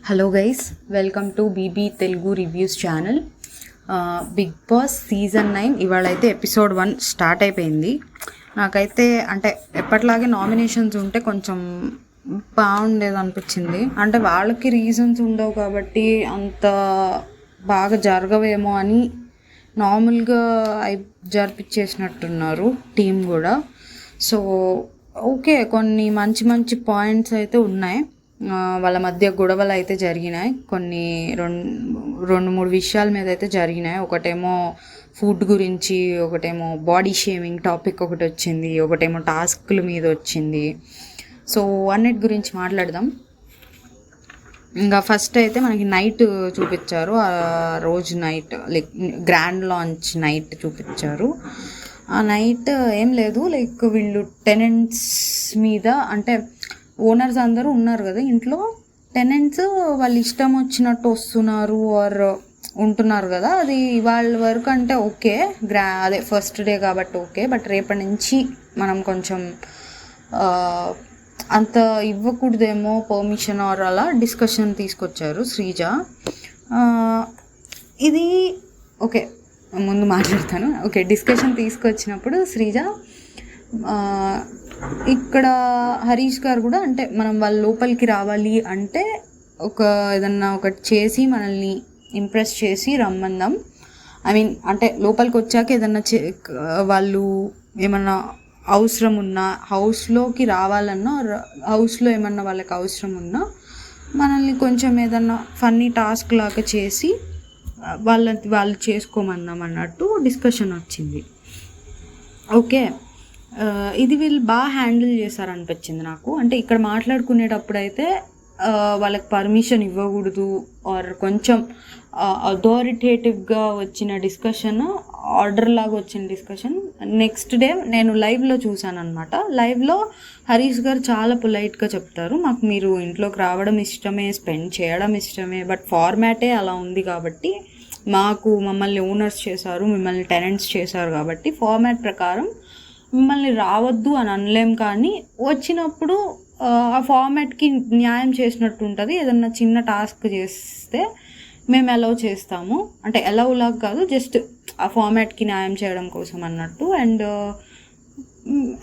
Hello guys, welcome to BB Telugu reviews channel. Bigg Boss season 9 ఇవాళ అయితే episode 1 start అయిపోయింది. నాకైతే అంటే ఎప్పటిలాగే నామినేషన్స్ ఉంటే కొంచెం బాగుండేది అనిపించింది. అంటే వాళ్ళకి రీజన్స్ ఉండవు కాబట్టి అంత బాగా జరగవేమో అని నార్మల్గా జరిపించేసినట్టున్నారు టీం కూడా. సో ఓకే, కొన్ని మంచి మంచి పాయింట్స్ అయితే ఉన్నాయి. వాళ్ళ మధ్య గొడవలు అయితే జరిగినాయి, కొన్ని రెండు మూడు విషయాల మీద అయితే జరిగినాయి. ఒకటేమో ఫుడ్ గురించి, ఒకటేమో బాడీ షేమింగ్ టాపిక్ ఒకటి వచ్చింది, ఒకటేమో టాస్క్ల మీద వచ్చింది. సో అన్నిటి గురించి మాట్లాడదాం. ఇంకా ఫస్ట్ అయితే మనకి నైట్ చూపించారు. ఆ రోజు night like grand launch night చూపించారు. ఆ నైట్ ఏం లేదు, లైక్ వీళ్ళు టెనెంట్స్ మీద, అంటే ఓనర్స్ అందరూ ఉన్నారు కదా ఇంట్లో, టెనెంట్స్ వాళ్ళు ఇష్టం వచ్చినట్టు వస్తున్నారు ఆర్ ఉంటున్నారు కదా. అది వాళ్ళ వరకు అంటే ఓకే, అదే ఫస్ట్ డే కాబట్టి ఓకే. బట్ రేపటి నుంచి మనం కొంచెం అంత ఇవ్వకూడదేమో పర్మిషన్ ఆర్ అలా డిస్కషన్ తీసుకొచ్చారు శ్రీజ. ఇది ఓకే, ముందు మాట్లాడతాను. ఓకే, డిస్కషన్ తీసుకొచ్చినప్పుడు శ్రీజ ఇక్కడ హరీష్ గారు కూడా, అంటే మనం వాళ్ళ లోపలికి రావాలి అంటే ఏదన్నా ఒకటి చేసి మనల్ని ఇంప్రెస్ చేసి రమ్మందాం. ఐ మీన్ అంటే లోపలికి వచ్చాక ఏదన్నా వాళ్ళు ఏమన్నా అవసరం ఉన్నా, హౌస్లోకి రావాలన్నా, హౌస్లో ఏమన్నా వాళ్ళకి అవసరం ఉన్నా మనల్ని కొంచెం ఏదన్నా ఫన్నీ టాస్క్ లాగా చేసి వాళ్ళు చేసుకోమన్నాం అన్నట్టు డిస్కషన్ వచ్చింది. ఓకే, ఇది వీళ్ళు బాగా హ్యాండిల్ చేశారనిపించింది నాకు. అంటే ఇక్కడ మాట్లాడుకునేటప్పుడు అయితే వాళ్ళకి పర్మిషన్ ఇవ్వకూడదు ఆర్ కొంచెం అథారిటేటివ్గా వచ్చిన డిస్కషన్, ఆర్డర్ లాగా వచ్చిన డిస్కషన్. నెక్స్ట్ డే నేను లైవ్లో చూసాను అనమాట. లైవ్లో హరీష్ గారు చాలా పొలైట్గా చెప్తారు, మాకు మీరు ఇంట్లోకి రావడం ఇష్టమే, స్పెండ్ చేయడం ఇష్టమే, బట్ ఫార్మాటే అలా ఉంది కాబట్టి మమ్మల్ని ఓనర్స్ చేశారు, మిమ్మల్ని టెనెంట్స్ చేశారు కాబట్టి ఫార్మాట్ ప్రకారం మిమ్మల్ని రావద్దు అని అనలేం. కానీ వచ్చినప్పుడు ఆ ఫార్మాట్కి న్యాయం చేసినట్టు ఉంటుంది. ఏదన్నా చిన్న టాస్క్ చేస్తే మేము అలౌ చేస్తాము, అంటే అలౌలాగా కాదు, జస్ట్ ఆ ఫార్మాట్కి న్యాయం చేయడం కోసం అన్నట్టు.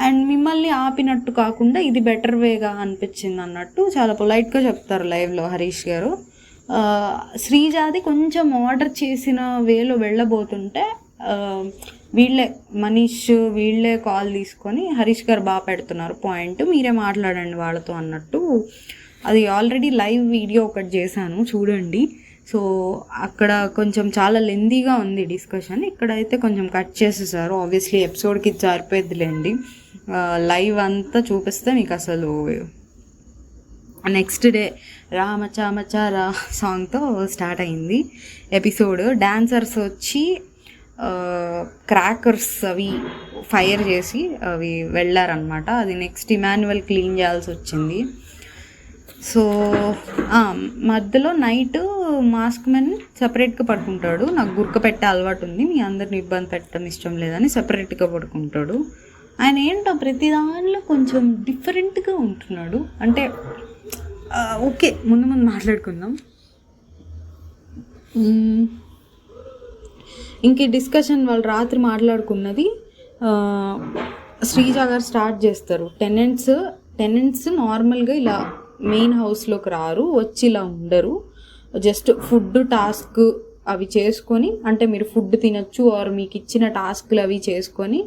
అండ్ మిమ్మల్ని ఆపినట్టు కాకుండా ఇది బెటర్ వేగా అనిపించింది అన్నట్టు చాలా పొలైట్గా చెప్తారు లైవ్లో హరీష్ గారు. శ్రీజాది కొంచెం ఆర్డర్ చేసిన వేలో వెళ్ళబోతుంటే మనీష్ వీళ్ళే కాల్ తీసుకొని హరీష్ గారు బాగా పెడుతున్నారు పాయింట్, మీరే మాట్లాడండి వాళ్ళతో అన్నట్టు. అది ఆల్రెడీ లైవ్ వీడియో ఒకటి చేశాను, చూడండి. సో అక్కడ కొంచెం చాలా లెందీగా ఉంది డిస్కషన్, ఇక్కడైతే కొంచెం కట్ చేసేసారు. ఆబ్వియస్లీ ఎపిసోడ్కి సరిపోద్దిలేండి, లైవ్ అంతా చూపిస్తే మీకు అసలు. నెక్స్ట్ డే రామచామచారా సాంగ్తో స్టార్ట్ అయింది ఎపిసోడ్. డాన్సర్స్ వచ్చి క్రాకర్స్ అవి ఫైర్ చేసి అవి వెళ్ళారనమాట. అది నెక్స్ట్ ఇమాన్యువల్ క్లీన్ చేయాల్సి వచ్చింది. సో మధ్యలో నైట్ మాస్క్ మెన్ సపరేట్గా పడుకుంటాడు. నాకు గుర్క పెట్టే అలవాటు ఉంది, మీ అందరిని ఇబ్బంది పెట్టడం ఇష్టం లేదని సపరేట్గా పడుకుంటాడు. ఆయన ఏంటో ప్రతి దానిలో కొంచెం డిఫరెంట్గా ఉంటున్నాడు. అంటే ఓకే, ముందు మాట్లాడుకుందాం. ఇంక డిస్కషన్ వాళ్ళు రాత్రి మాట్లాడుకున్నది, శ్రీజ గారు స్టార్ట్ చేస్తారు. టెనెంట్స్ నార్మల్గా ఇలా మెయిన్ హౌస్లోకి రారు, వచ్చి ఇలా ఉండరు, జస్ట్ ఫుడ్ టాస్క్ అవి చేసుకొని, అంటే మీరు ఫుడ్ తినచ్చు ఆర్ మీకు ఇచ్చిన టాస్క్లు అవి చేసుకొని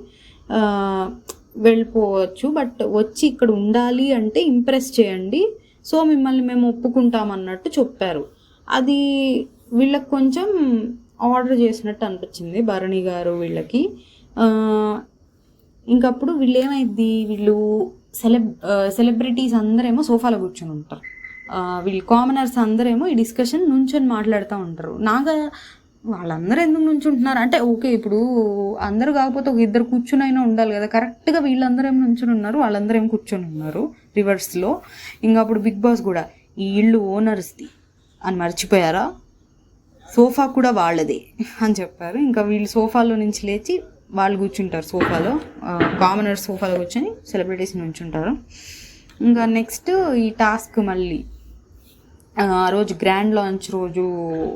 వెళ్ళిపోవచ్చు. బట్ వచ్చి ఇక్కడ ఉండాలి అంటే ఇంప్రెస్ చేయండి, సో మిమ్మల్ని మేము ఒప్పుకుంటామన్నట్టు చెప్పారు. అది వీళ్ళకి కొంచెం ఆర్డర్ చేసినట్టు అనిపించింది భరణి గారు వీళ్ళకి. ఇంకప్పుడు వీళ్ళు సెలబ్రిటీస్ అందరేమో సోఫాలో కూర్చొని ఉంటారు, వీళ్ళు కామనర్స్ అందరేమో ఈ డిస్కషన్ నుంచొని మాట్లాడుతూ ఉంటారు. వాళ్ళందరూ ఎందుకు నుంచుంటున్నారు అంటే, ఓకే ఇప్పుడు అందరూ కాకపోతే ఒక ఇద్దరు కూర్చుని అయినా ఉండాలి కదా. కరెక్ట్గా వీళ్ళందరూ ఏమో నుంచుని ఉన్నారు, వాళ్ళందరూ ఏమో కూర్చొని ఉన్నారు రివర్స్లో. ఇంకా అప్పుడు బిగ్ బాస్ కూడా ఈ ఇల్లు ఓనర్స్ది అని మర్చిపోయారా, సోఫా కూడా వాళ్ళదే అని చెప్పారు. ఇంకా వీళ్ళు సోఫాలో నుంచి లేచి వాళ్ళు కూర్చుంటారు సోఫాలో, కామనర్స్ సోఫాలో కూర్చొని సెలబ్రిటీస్ నుంచుంటారు. ఇంకా నెక్స్ట్ ఈ టాస్క్ మళ్ళీ ఆ రోజు గ్రాండ్ లాంచ్ రోజు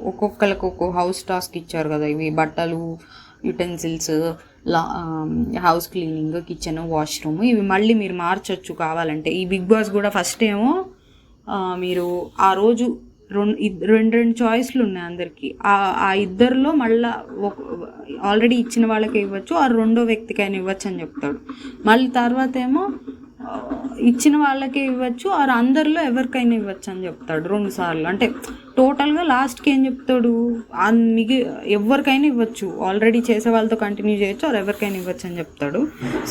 ఒక్కొక్కరికి ఒక్కో హౌస్ టాస్క్ ఇచ్చారు కదా, ఇవి బట్టలు, utensils, house cleaning, kitchen, washroom, ఇవి మళ్ళీ మీరు మార్చొచ్చు కావాలంటే. ఈ బిగ్ బాస్ కూడా ఫస్ట్ ఏమో మీరు ఆ రోజు రెండు చాయిస్లు ఉన్నాయి అందరికీ. ఆ ఇద్దరిలో మళ్ళీ ఆల్రెడీ ఇచ్చిన వాళ్ళకి ఇవ్వచ్చు, ఆ రెండో వ్యక్తికైనా ఇవ్వచ్చు అని చెప్తాడు. మళ్ళీ తర్వాత ఏమో ఇచ్చిన వాళ్ళకే ఇవ్వచ్చు, ఆ అందరిలో ఎవరికైనా ఇవ్వచ్చు అని చెప్తాడు 2 సార్లు. అంటే టోటల్గా లాస్ట్కి ఏం చెప్తాడు, ఎవరికైనా ఇవ్వచ్చు, ఆల్రెడీ చేసే వాళ్ళతో కంటిన్యూ చేయొచ్చు, అది ఎవరికైనా ఇవ్వచ్చు అని చెప్తాడు.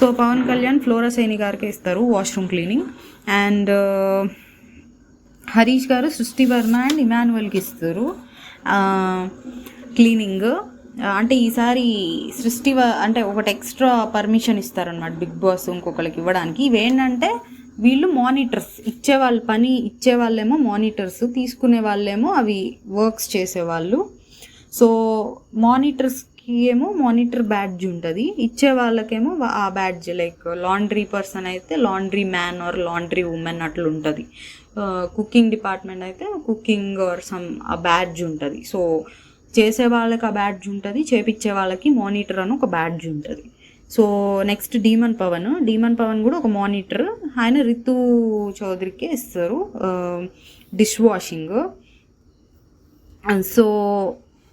సో పవన్ కళ్యాణ్ ఫ్లోరా సైని గారికి ఇస్తారు వాష్రూమ్ క్లీనింగ్, అండ్ హరీష్ గారు సృష్టి వర్మ అండ్ ఇమాన్యువల్కి ఇస్తారు క్లీనింగ్. అంటే ఈసారి అంటే ఒకటి ఎక్స్ట్రా పర్మిషన్ ఇస్తారనమాట బిగ్ బాస్ ఇంకొకరికి ఇవ్వడానికి. ఇవేంటంటే వీళ్ళు మానిటర్స్ పని ఇచ్చే వాళ్ళేమో మానిటర్స్, తీసుకునే వాళ్ళేమో అవి వర్క్స్ చేసేవాళ్ళు. సో మానిటర్స్కి ఏమో మానిటర్ బ్యాడ్జ్ ఉంటుంది, ఇచ్చే వాళ్ళకేమో ఆ బ్యాడ్జ్, లైక్ లాండ్రీ పర్సన్ అయితే laundry man or laundry woman అట్లా ఉంటుంది. కుకింగ్ డిపార్ట్మెంట్ అయితే కుకింగ్ ఆర్ సమ్ ఆ బ్యాడ్జ్ ఉంటుంది. సో చేసే వాళ్ళకి ఆ బ్యాడ్జ్ ఉంటుంది, చేపించే వాళ్ళకి మానిటర్ అని ఒక బ్యాడ్జ్ ఉంటుంది. సో నెక్స్ట్ డీమన్ పవన్ కూడా ఒక మానిటర్, ఆయన రితు చౌదరికి ఇస్తారు డిష్ వాషింగ్. సో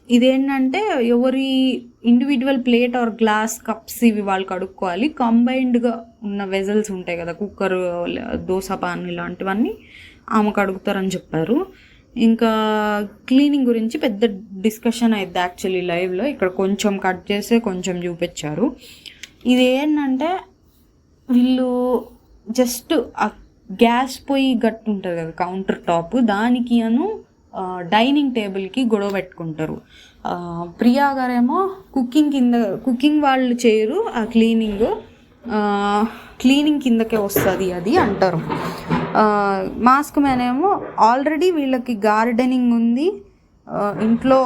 ఇదేంటంటే ఎవరి individual plate or glass, cups ఇవి వాళ్ళు కడుక్కోవాలి. కంబైన్డ్గా ఉన్న వెజల్స్ ఉంటాయి కదా, కుక్కర్, దోశ పాన్ ఇలాంటివన్నీ ఆమె కడుగుతారని చెప్పారు. ఇంకా క్లీనింగ్ గురించి పెద్ద డిస్కషన్ అయింది యాక్చువల్లీ లైవ్లో. ఇక్కడ కొంచెం కట్ చేసి కొంచెం చూపించారు. ఇది ఏంటంటే వీళ్ళు జస్ట్ ఆ గ్యాస్ పొయ్యి గట్టు ఉంటుంది కదా కౌంటర్ టాప్, దానికి డైనింగ్ టేబుల్కి గొడవ పెట్టుకుంటారు. ప్రియా గారేమో కుకింగ్ వాళ్ళు చేయరు, ఆ క్లీనింగ్ కిందకే వస్తుంది అది అంటారు. మాస్క్ మ్యాన్ ఏమో ఆల్రెడీ వీళ్ళకి గార్డెనింగ్ ఉంది, ఇంట్లో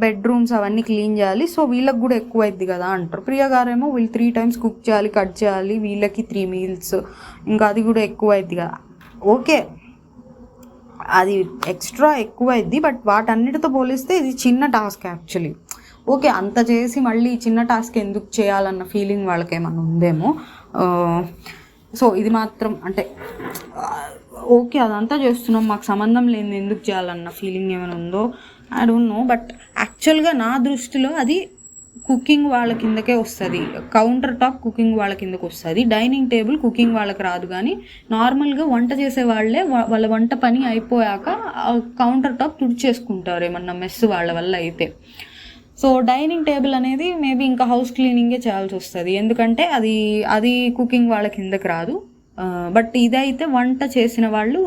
బెడ్రూమ్స్ అవన్నీ క్లీన్ చేయాలి, సో వీళ్ళకి కూడా ఎక్కువ అయింది కదా అంటారు. ప్రియా గారేమో వీళ్ళు 3 times కుక్ చేయాలి, కట్ చేయాలి, వీళ్ళకి 3 meals, ఇంకా అది కూడా ఎక్కువ అయింది కదా. ఓకే, అది ఎక్స్ట్రా ఎక్కువ అయింది, బట్ వాటన్నిటితో పోలిస్తే ఇది చిన్న టాస్క్ యాక్చువల్లీ. ఓకే, అంత చేసి మళ్ళీ చిన్న టాస్క్ ఎందుకు చేయాలన్న ఫీలింగ్ వాళ్ళకి ఏమన్నా ఉందేమో. సో ఇది మాత్రం అంటే ఓకే, అదంతా చేస్తున్నాం, మాకు సంబంధం లేని ఎందుకు చేయాలన్న ఫీలింగ్ ఏమైనా ఉందో ఐ డోంట్ నో. బట్ యాక్చువల్గా నా దృష్టిలో అది కుకింగ్ వాళ్ళ కిందకే వస్తుంది, కౌంటర్ టాప్ కుకింగ్ వాళ్ళ కిందకి వస్తుంది, డైనింగ్ టేబుల్ కుకింగ్ వాళ్ళకి రాదు. కానీ నార్మల్గా వంట చేసే వాళ్ళే వాళ్ళ వంట పని అయిపోయాక కౌంటర్ టాప్ తుడిచేసుకుంటారు ఏమన్నా మెస్ వాళ్ళ వల్ల అయితే. సో డైనింగ్ టేబుల్ అనేది మేబీ ఇంకా హౌస్ క్లీనింగే చేయాల్సి వస్తుంది, ఎందుకంటే అది కుకింగ్ వాళ్ళ కిందకి రాదు. బట్ ఇదైతే వంట చేసిన వాళ్ళు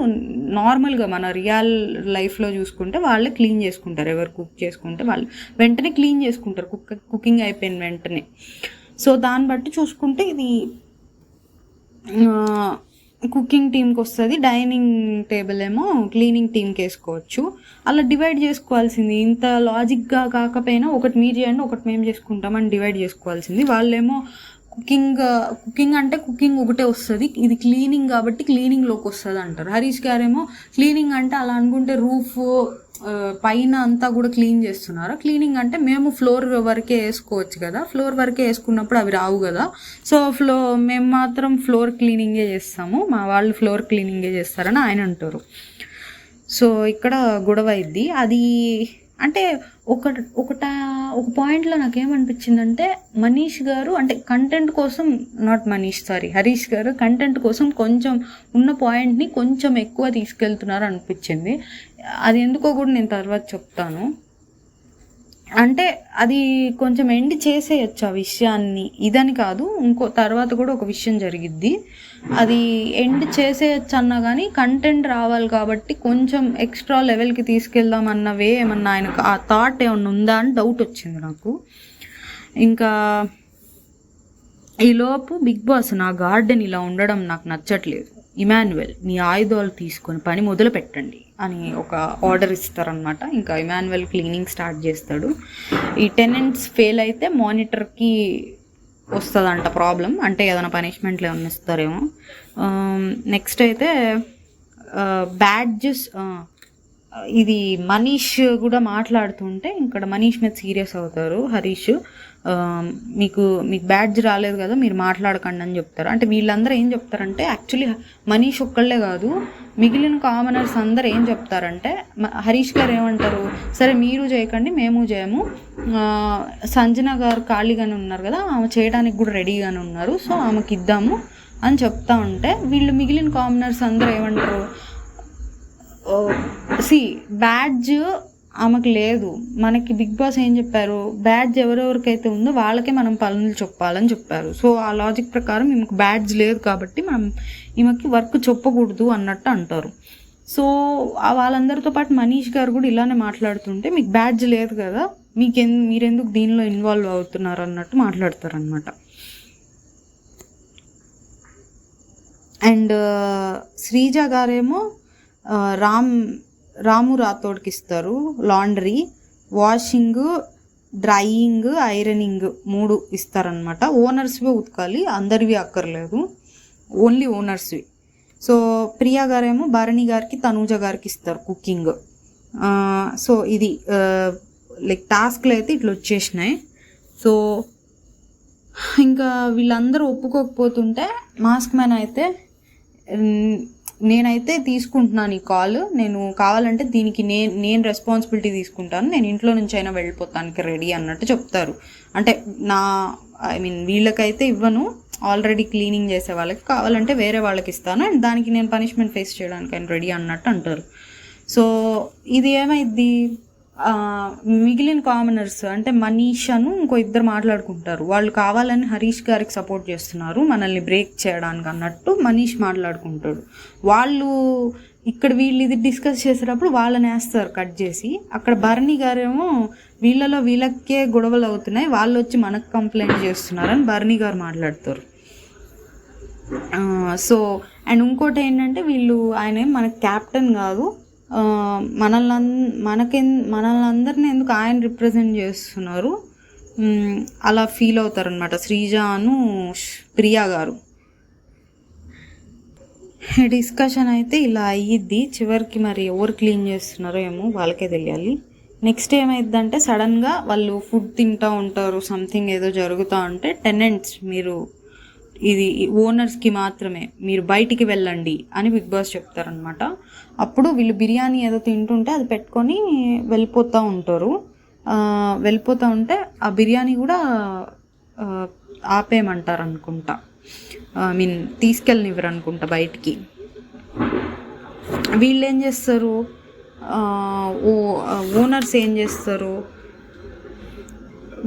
నార్మల్గా మన రియల్ లైఫ్లో చూసుకుంటే వాళ్ళే క్లీన్ చేసుకుంటారు, ఎవరు కుక్ చేసుకుంటే వాళ్ళు వెంటనే క్లీన్ చేసుకుంటారు కుకింగ్ అయిపోయిన వెంటనే. సో దాన్ని బట్టి చూసుకుంటే ఇది కుకింగ్ టీంకి వస్తుంది, డైనింగ్ టేబుల్ ఏమో క్లీనింగ్ టీంకి వేసుకోవచ్చు. అలా డివైడ్ చేసుకోవాల్సింది, ఇంత లాజిక్గా కాకపోయినా ఒకటి మీరు చేయండి ఒకటి మేము చేసుకుంటామని డివైడ్ చేసుకోవాల్సింది. వాళ్ళేమో కుకింగ్ అంటే కుకింగ్ ఒకటే వస్తుంది, ఇది క్లీనింగ్ కాబట్టి క్లీనింగ్లోకి వస్తుంది అంటారు. హరీష్ గారేమో క్లీనింగ్ అంటే అలా అనుకుంటే రూఫ్ పైన అంతా కూడా క్లీన్ చేస్తున్నారు, క్లీనింగ్ అంటే మేము ఫ్లోర్ వరకే వేసుకోవచ్చు కదా, ఫ్లోర్ వరకే వేసుకున్నప్పుడు అవి రావు కదా, సో మేము మాత్రం ఫ్లోర్ క్లీనింగే చేస్తాము, మా వాళ్ళు ఫ్లోర్ క్లీనింగే చేస్తారని ఆయన అంటారు. సో ఇక్కడ గొడవ అయింది. అది అంటే ఒక పాయింట్లో నాకేమనిపించిందంటే మనీష్ గారు అంటే కంటెంట్ కోసం, హరీష్ గారు కంటెంట్ కోసం కొంచెం ఉన్న పాయింట్ని కొంచెం ఎక్కువ తీసుకెళ్తున్నారు అనిపించింది. అది ఎందుకో కూడా నేను తర్వాత చెప్తాను. అంటే అది కొంచెం ఎండ్ చేసేయచ్చు ఆ విషయాన్ని, ఇదని కాదు, ఇంకో తర్వాత కూడా ఒక విషయం జరిగిద్ది, అది ఎండ్ చేసేయచ్చు అన్నా కానీ కంటెంట్ రావాలి కాబట్టి కొంచెం ఎక్స్ట్రా లెవెల్కి తీసుకెళ్దాం అన్నవే ఏమన్నా ఆయనకు ఆ థాట్ ఏమన్నా ఉందా అని డౌట్ వచ్చింది నాకు. ఇంకా ఈలోపు బిగ్ బాస్ నా గార్డెన్ ఇలా ఉండడం నాకు నచ్చట్లేదు, ఇమాన్యువల్ మీ ఆయుధాలు తీసుకొని పని మొదలు పెట్టండి అని ఒక ఆర్డర్ ఇస్తారనమాట. ఇంకా ఇమాన్యువల్ క్లీనింగ్ స్టార్ట్ చేస్తాడు. ఈ టెనెంట్స్ ఫెయిల్ అయితే మానిటర్కి వస్తుందంట ప్రాబ్లం, అంటే ఏదైనా పనిష్మెంట్లు ఏమైనా ఇస్తారేమో. నెక్స్ట్ అయితే బ్యాడ్జెస్ ఇది మనీష్ కూడా మాట్లాడుతుంటే ఇక్కడ మనీష్ మీద సీరియస్ అవుతారు హరీష్. మీకు బ్యాడ్జ్ రాలేదు కదా, మీరు మాట్లాడకండి అని చెప్తారు. అంటే వీళ్ళందరూ ఏం చెప్తారంటే, యాక్చువల్లీ మనీష్ ఒక్కళ్ళే కాదు, మిగిలిన కామనర్స్ అందరు ఏం చెప్తారంటే, హరీష్ గారు ఏమంటారు, సరే మీరు చేయకండి మేము చేయము, సంజన గారు ఖాళీగానే ఉన్నారు కదా, ఆమె చేయడానికి కూడా రెడీగానే ఉన్నారు, సో ఆమెకి ఇద్దాము అని చెప్తా ఉంటే, వీళ్ళు మిగిలిన కామనర్స్ అందరూ ఏమంటారు, బ్యాడ్జ్ ఆమెకు లేదు, మనకి బిగ్ బాస్ ఏం చెప్పారు, బ్యాడ్జ్ ఎవరెవరికైతే ఉందో వాళ్ళకే మనం పనులు చెప్పాలని చెప్పారు. సో ఆ లాజిక్ ప్రకారం ఈమెకు బ్యాడ్జ్ లేదు కాబట్టి మనం ఈమెకి వర్క్ చెప్పకూడదు అన్నట్టు అంటారు. సో వాళ్ళందరితో పాటు మనీష్ గారు కూడా ఇలానే మాట్లాడుతుంటే, మీకు బ్యాడ్జ్ లేదు కదా, మీరెందుకు దీనిలో ఇన్వాల్వ్ అవుతున్నారు అన్నట్టు మాట్లాడతారనమాట. అండ్ శ్రీజ గారేమో రాము రాథోడ్కి ఇస్తారు లాండ్రీ, వాషింగ్, డ్రైయింగ్, ఐరనింగ్ 3 ఇస్తారనమాట. ఓనర్స్వే ఉతకాలి, అందరివి అక్కర్లేదు, ఓన్లీ ఓనర్స్వి. సో ప్రియా గారేమో భరణి గారికి, తనూజ గారికి ఇస్తారు కుకింగ్. సో ఇది లైక్ టాస్క్లు అయితే ఇట్లా వచ్చేసినాయి. సో ఇంకా వీళ్ళందరూ ఒప్పుకోకపోతుంటే మాస్క్ మ్యాన్ అయితే, నేనైతే తీసుకుంటున్నాను ఈ కాల్, నేను కావాలంటే దీనికి నేను రెస్పాన్సిబిలిటీ తీసుకుంటాను, నేను ఇంట్లో నుంచి అయినా వెళ్ళిపోతానికి రెడీ అన్నట్టు చెప్తారు. అంటే వీళ్ళకైతే ఇవ్వను, ఆల్రెడీ క్లీనింగ్ చేసే వాళ్ళకి, కావాలంటే వేరే వాళ్ళకి ఇస్తాను, అండ్ దానికి నేను పనిష్మెంట్ ఫేస్ చేయడానికి ఆయన రెడీ అన్నట్టు అంటారు. సో ఇది ఏమైద్ది, మిగిలిన కామనర్స్ అంటే మనీషను ఇంకో ఇద్దరు మాట్లాడుకుంటారు, వాళ్ళు కావాలని హరీష్ గారికి సపోర్ట్ చేస్తున్నారు మనల్ని బ్రేక్ చేయడానికి అన్నట్టు మనీష్ మాట్లాడుకుంటాడు. వాళ్ళు ఇక్కడ వీళ్ళు ఇది డిస్కస్ చేసేటప్పుడు వాళ్ళని వేస్తారు కట్ చేసి. అక్కడ భరణి గారేమో వీళ్ళకే గొడవలు అవుతున్నాయి, వాళ్ళు వచ్చి మనకు కంప్లైంట్ చేస్తున్నారని భరణి గారు మాట్లాడతారు. సో అండ్ ఇంకోటి ఏంటంటే, ఆయన మనకు క్యాప్టెన్ కాదు, మనల్ని అందరినీ ఎందుకు ఆయన రిప్రజెంట్ చేస్తున్నారు అలా ఫీల్ అవుతారనమాట శ్రీజాను ప్రియా గారు. డిస్కషన్ అయితే ఇలా అయ్యిద్ది చివరికి. మరి ఎవరు క్లీన్ చేస్తున్నారో ఏమో వాళ్ళకే తెలియాలి. నెక్స్ట్ ఏమైందంటే, సడన్గా వాళ్ళు ఫుడ్ తింటూ ఉంటారు, సంథింగ్ ఏదో జరుగుతూ ఉంటే, టెనెంట్స్ మీరు ఇది ఓనర్స్కి మాత్రమే, మీరు బయటికి వెళ్ళండి అని బిగ్ బాస్ చెప్తారనమాట. అప్పుడు వీళ్ళు బిర్యానీ ఏదో తింటుంటే అది పెట్టుకొని వెళ్ళిపోతూ ఉంటారు. వెళ్ళిపోతూ ఉంటే ఆ బిర్యానీ కూడా ఆపేయమంటారు అనుకుంటా, తీసుకెళ్ళనివ్వరు అనుకుంటా బయటికి. వీళ్ళు ఏం చేస్తారు, ఓనర్స్ ఏం చేస్తారు,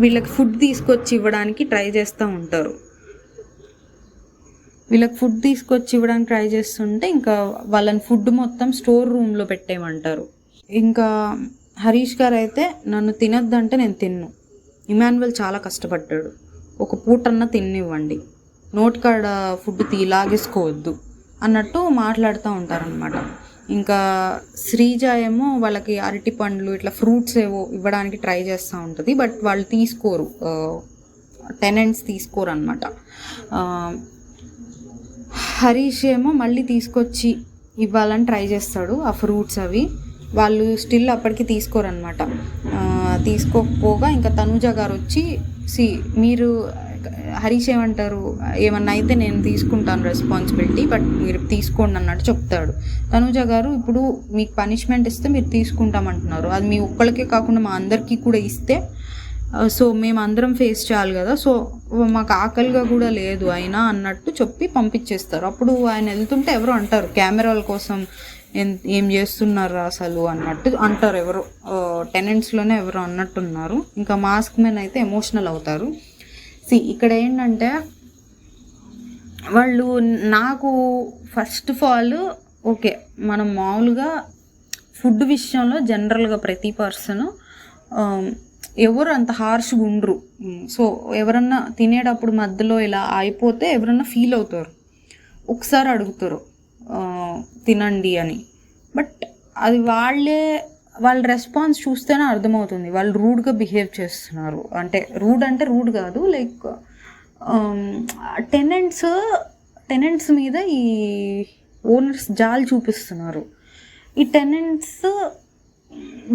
వీళ్ళకి ఫుడ్ తీసుకొచ్చి ఇవ్వడానికి ట్రై చేస్తూ ఉంటారు. వీళ్ళకి ఫుడ్ తీసుకొచ్చి ఇవ్వడానికి ట్రై చేస్తుంటే ఇంకా వాళ్ళని ఫుడ్ మొత్తం స్టోర్ రూమ్లో పెట్టేయమంటారు. ఇంకా హరీష్ గారు అయితే, నన్ను తినొద్దంటే నేను తిన్ను, ఇమాన్యువల్ చాలా కష్టపడ్డాడు, ఒక పూటన్నా తిన్నివ్వండి, నోటికాడ ఫుడ్ లాగేసుకోవద్దు అన్నట్టు మాట్లాడుతూ ఉంటారనమాట. ఇంకా శ్రీజ ఏమో వాళ్ళకి అరటి పండ్లు ఇట్లా ఫ్రూట్స్ ఏవో ఇవ్వడానికి ట్రై చేస్తూ ఉంటుంది, బట్ వాళ్ళు తీసుకోరు, టెనెంట్స్ తీసుకోరు అనమాట. హరీష్ ఏమో మళ్ళీ తీసుకొచ్చి ఇవ్వాలని ట్రై చేస్తాడు ఆ ఫ్రూట్స్, అవి వాళ్ళు స్టిల్ అప్పటికి తీసుకోరనమాట. తీసుకోకపోగా ఇంకా తనూజ గారు వచ్చి, మీరు హరీష్ ఏమంటారు, ఏమన్నా అయితే నేను తీసుకుంటాను రెస్పాన్సిబిలిటీ, బట్ మీరు తీసుకోండి అన్నట్టు చెప్తాడు. తనూజ గారు, ఇప్పుడు మీకు పనిష్మెంట్ ఇస్తే మీరు తీసుకుంటామంటున్నారు, అది మీ ఒక్కళ్ళకే కాకుండా మా అందరికీ కూడా ఇస్తే సో మేము అందరం ఫేస్ చేయాలి కదా, సో మాకు ఆకలిగా కూడా లేదు అయినా అన్నట్టు చెప్పి పంపించేస్తారు. అప్పుడు ఆయన వెళ్తుంటే ఎవరో అంటారు, కెమెరాల కోసం ఏం చేస్తున్నారు అసలు అన్నట్టు అంటారు, ఎవరో టెనెంట్స్లోనే ఎవరో అన్నట్టున్నారు. ఇంకా మాస్క్ మ్యాన్ అయితే ఎమోషనల్ అవుతారు. ఇక్కడ ఏంటంటే, వాళ్ళు నాకు ఫస్ట్ ఆఫ్ ఆల్ ఓకే, మనం మామూలుగా ఫుడ్ విషయంలో జనరల్గా ప్రతి పర్సన్ ఎవరు అంత హార్ష్గా ఉండరు. సో ఎవరన్నా తినేటప్పుడు మధ్యలో ఇలా అయిపోతే ఎవరన్నా ఫీల్ అవుతారు, ఒకసారి అడుగుతారు తినండి అని. బట్ అది వాళ్ళ రెస్పాన్స్ చూస్తేనే అర్థమవుతుంది వాళ్ళు రూడ్గా బిహేవ్ చేస్తున్నారు. అంటే రూడ్ కాదు, లైక్ టెనెంట్స్ మీద ఈ ఓనర్స్ జాలి చూపిస్తున్నారు. ఈ టెనెంట్స్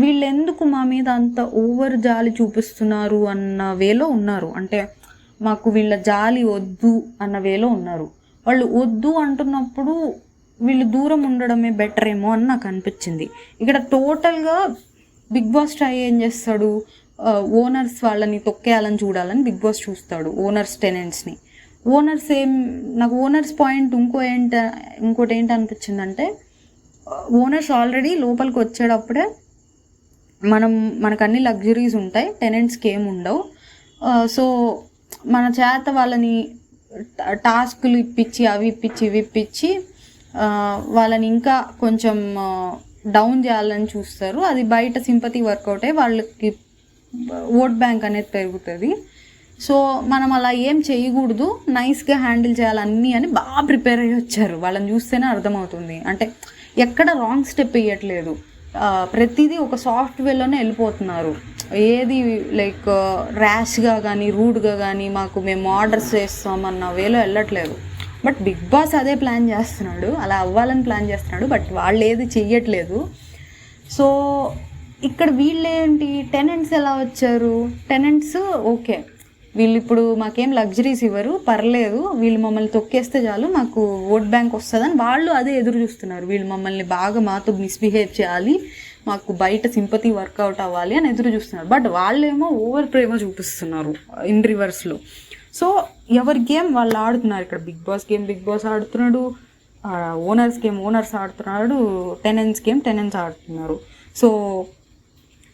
వీళ్ళు ఎందుకు మా మీద అంత ఓవర్ జాలి చూపిస్తున్నారు అన్న వేలో ఉన్నారు. అంటే మాకు వీళ్ళ జాలి వద్దు అన్న వేలో ఉన్నారు. వాళ్ళు వద్దు అంటున్నప్పుడు వీళ్ళు దూరం ఉండడమే బెటర్ ఏమో అని నాకు అనిపించింది. ఇక్కడ టోటల్గా బిగ్ బాస్ ట్రై ఏం చేస్తాడు, ఓనర్స్ వాళ్ళని తొక్కేయాలని చూడాలని బిగ్ బాస్ చూస్తాడు, ఓనర్స్ టెనెంట్స్ని. ఓనర్స్ నాకు ఓనర్స్ పాయింట్ ఇంకోటి ఏంటి అనిపించిందంటే, ఓనర్స్ ఆల్రెడీ లోపలికి వచ్చేటప్పుడే మనకు అన్ని లగ్జరీస్ ఉంటాయి, టెనెంట్స్కి ఏమి ఉండవు. సో మన చేత వాళ్ళని టాస్కులు ఇప్పించి ఇవి ఇప్పించి వాళ్ళని ఇంకా కొంచెం డౌన్ చేయాలని చూస్తారు. అది బయట సింపతి వర్కౌట్ అయ్యి వాళ్ళకి ఓట్ బ్యాంక్ అనేది పెరుగుతుంది. సో మనం అలా ఏం చేయకూడదు, నైస్గా హ్యాండిల్ చేయాలన్నీ అని బాగా ప్రిపేర్ అయ్యి వచ్చారు. వాళ్ళని చూస్తేనే అర్థమవుతుంది. అంటే ఎక్కడ రాంగ్ స్టెప్ వేయట్లేదు, ప్రతిదీ ఒక సాఫ్ట్వేర్లోనే వెళ్ళిపోతున్నారు. ఏది లైక్ ర్యాష్గా కానీ రూడ్గా కానీ మేము ఆర్డర్స్ చేస్తామన్న వేలో వెళ్ళట్లేదు. బట్ బిగ్ బాస్ అదే ప్లాన్ చేస్తున్నాడు, అలా అవ్వాలని ప్లాన్ చేస్తున్నాడు. బట్ వాళ్ళు ఏది చెయ్యట్లేదు. సో ఇక్కడ వీళ్ళేంటి, టెనెంట్స్ ఎలా వచ్చారు, టెనెంట్స్ ఓకే వీళ్ళు ఇప్పుడు మాకేం లగ్జరీస్ ఇవ్వరు, పర్లేదు, వీళ్ళు మమ్మల్ని తొక్కేస్తే చాలు మాకు ఓట్ బ్యాంక్ వస్తుందని వాళ్ళు అదే ఎదురు చూస్తున్నారు. వీళ్ళు మమ్మల్ని బాగా మాతో మిస్బిహేవ్ చేయాలి, మాకు బయట సింపతి వర్కౌట్ అవ్వాలి అని ఎదురు చూస్తున్నారు. బట్ వాళ్ళేమో ఓవర్ ప్రేమ చూపిస్తున్నారు ఇన్ రివర్స్లో. సో ఎవరి గేమ్ వాళ్ళు ఆడుతున్నారు. ఇక్కడ Bigg Boss game Bigg Boss ఆడుతున్నాడు, ఓనర్స్ గేమ్ ఓనర్స్ ఆడుతున్నాడు, టెనెంట్స్ గేమ్ టెనెంట్స్ ఆడుతున్నారు. సో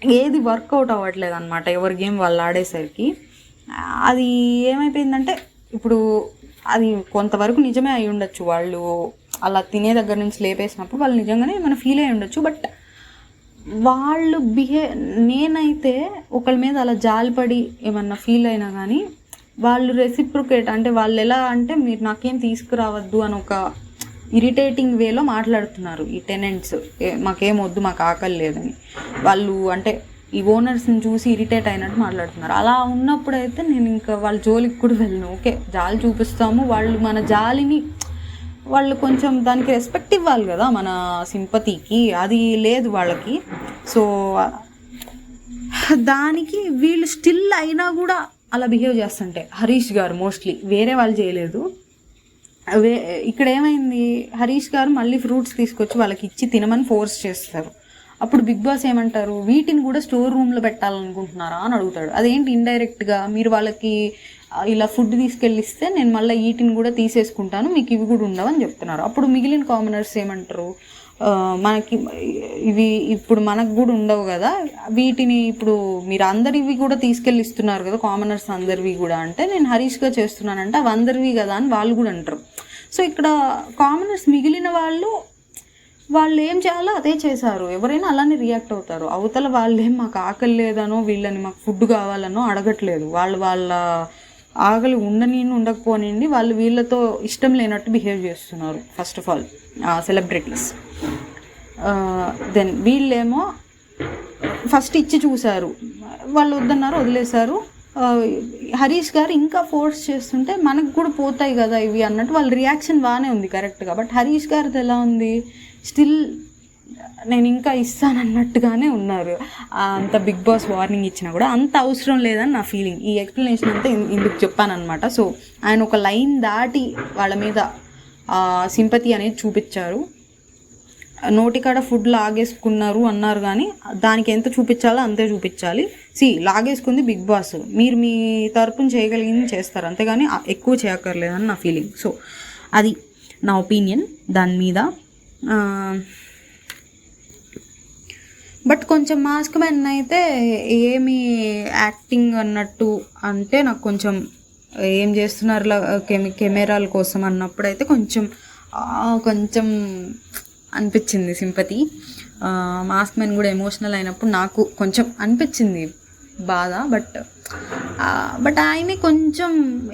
ఏది వర్కౌట్ అవ్వట్లేదు అనమాట ఎవరి గేమ్ వాళ్ళు ఆడేసరికి. అది ఏమైపోయిందంటే, ఇప్పుడు అది కొంతవరకు నిజమే అయి ఉండొచ్చు, వాళ్ళు అలా తినే దగ్గర నుంచి లేపేసినప్పుడు వాళ్ళు నిజంగానే ఏమైనా ఫీల్ అయ్యి ఉండొచ్చు. బట్ వాళ్ళు నేనైతే ఒకళ్ళ మీద అలా జాలిపడి ఏమన్నా ఫీల్ అయినా కానీ వాళ్ళు రెసిప్రొకేట్, అంటే వాళ్ళు ఎలా అంటే మీరు నాకేం తీసుకురావద్దు అని ఒక ఇరిటేటింగ్ వేలో మాట్లాడుతున్నారు ఈ టెనెంట్స్. మాకేం వద్దు, మాకు ఆకలి లేదని వాళ్ళు అంటే ఈ ఓనర్స్ని చూసి ఇరిటేట్ అయినట్టు మాట్లాడుతున్నారు. అలా ఉన్నప్పుడైతే నేను ఇంకా వాళ్ళ జోలికి కూడా వెళ్ళను. ఓకే జాలి చూపిస్తాము, వాళ్ళు మన జాలిని వాళ్ళు కొంచెం దానికి రెస్పెక్ట్ ఇవ్వాలి కదా, మన సింపతికి, అది లేదు వాళ్ళకి. సో దానికి వీళ్ళు స్టిల్ అయినా కూడా అలా బిహేవ్ చేస్తుంటే, హరీష్ గారు మోస్ట్లీ, వేరే వాళ్ళు చేయలేదు. ఇక్కడ ఏమైంది, హరీష్ గారు మళ్ళీ ఫ్రూట్స్ తీసుకొచ్చి వాళ్ళకి ఇచ్చి తినమని ఫోర్స్ చేస్తారు. అప్పుడు బిగ్ బాస్ ఏమంటారు, వీటిని కూడా స్టోర్ రూమ్లో పెట్టాలనుకుంటున్నారా అని అడుగుతాడు. అదేంటి ఇండైరెక్ట్గా మీరు వాళ్ళకి ఇలా ఫుడ్ తీసుకెళ్ళిస్తే నేను మళ్ళీ వీటిని కూడా తీసేసుకుంటాను, మీకు ఇవి కూడా ఉండవని చెప్తున్నారు. అప్పుడు మిగిలిన కామనర్స్ ఏమంటారు, మనకి ఇవి ఇప్పుడు మనకు కూడా ఉండవు కదా, వీటిని ఇప్పుడు మీరు అందరివి కూడా తీసుకెళ్ళి ఇస్తున్నారు కదా కామనర్స్ అందరివి కూడా, అంటే నేను హరీష్గా చేస్తున్నానంటే అవి అందరివి కదా అని వాళ్ళు కూడా అంటారు. సో ఇక్కడ కామనర్స్ మిగిలిన వాళ్ళు ఏం చేయాలో అదే చేశారు. ఎవరైనా అలానే రియాక్ట్ అవుతారు. అవతల వాళ్ళేం మాకు ఆకలి లేదనో వీళ్ళని మాకు ఫుడ్ కావాలనో అడగట్లేదు. వాళ్ళ ఆకలి ఉండకపోనిండి వాళ్ళు వీళ్ళతో ఇష్టం లేనట్టు బిహేవ్ చేస్తున్నారు. First of all celebrities. Then వీళ్ళేమో ఫస్ట్ ఇచ్చి చూశారు, వాళ్ళు వద్దన్నారు, వదిలేశారు. హరీష్ గారు ఇంకా ఫోర్స్ చేస్తుంటే మనకు కూడా పోతాయి కదా ఇవి అన్నట్టు వాళ్ళ రియాక్షన్ బాగానే ఉంది కరెక్ట్గా. బట్ హరీష్ గారిది ఎలా ఉంది, స్టిల్ నేను ఇంకా ఇస్తానన్నట్టుగానే ఉన్నారు. అంత బిగ్ బాస్ వార్నింగ్ ఇచ్చినా కూడా అంత అవసరం లేదని నా ఫీలింగ్. ఈ ఎక్స్ప్లెనేషన్ అంతా ఇందుకు చెప్పానమాట. సో ఆయన ఒక లైన్ దాటి వాళ్ళ మీద సింపతి అనేది చూపించారు. నోటికాడ ఫుడ్ లాగేసుకున్నారు అన్నారు, కానీ దానికి ఎంత చూపించాలో అంతే చూపించాలి. లాగేసుకుంది బిగ్ బాస్, మీరు మీ తరపున చేయగలిగింది చేస్తారు, అంతేగాని ఎక్కువ చేయక్కర్లేదని నా ఫీలింగ్. సో అది నా ఒపీనియన్ దాని మీద. బట్ కొంచెం మాస్క్ మ్యాన్ అయితే ఏమి యాక్టింగ్ అన్నట్టు, అంటే నాకు కొంచెం ఏం చేస్తున్నారు కెమెరాల కోసం అన్నప్పుడైతే కొంచెం అనిపించింది సింపతి. మాస్క్ మ్యాన్ కూడా ఎమోషనల్ అయినప్పుడు నాకు కొంచెం అనిపించింది బాధ. బట్ ఆయనే కొంచెం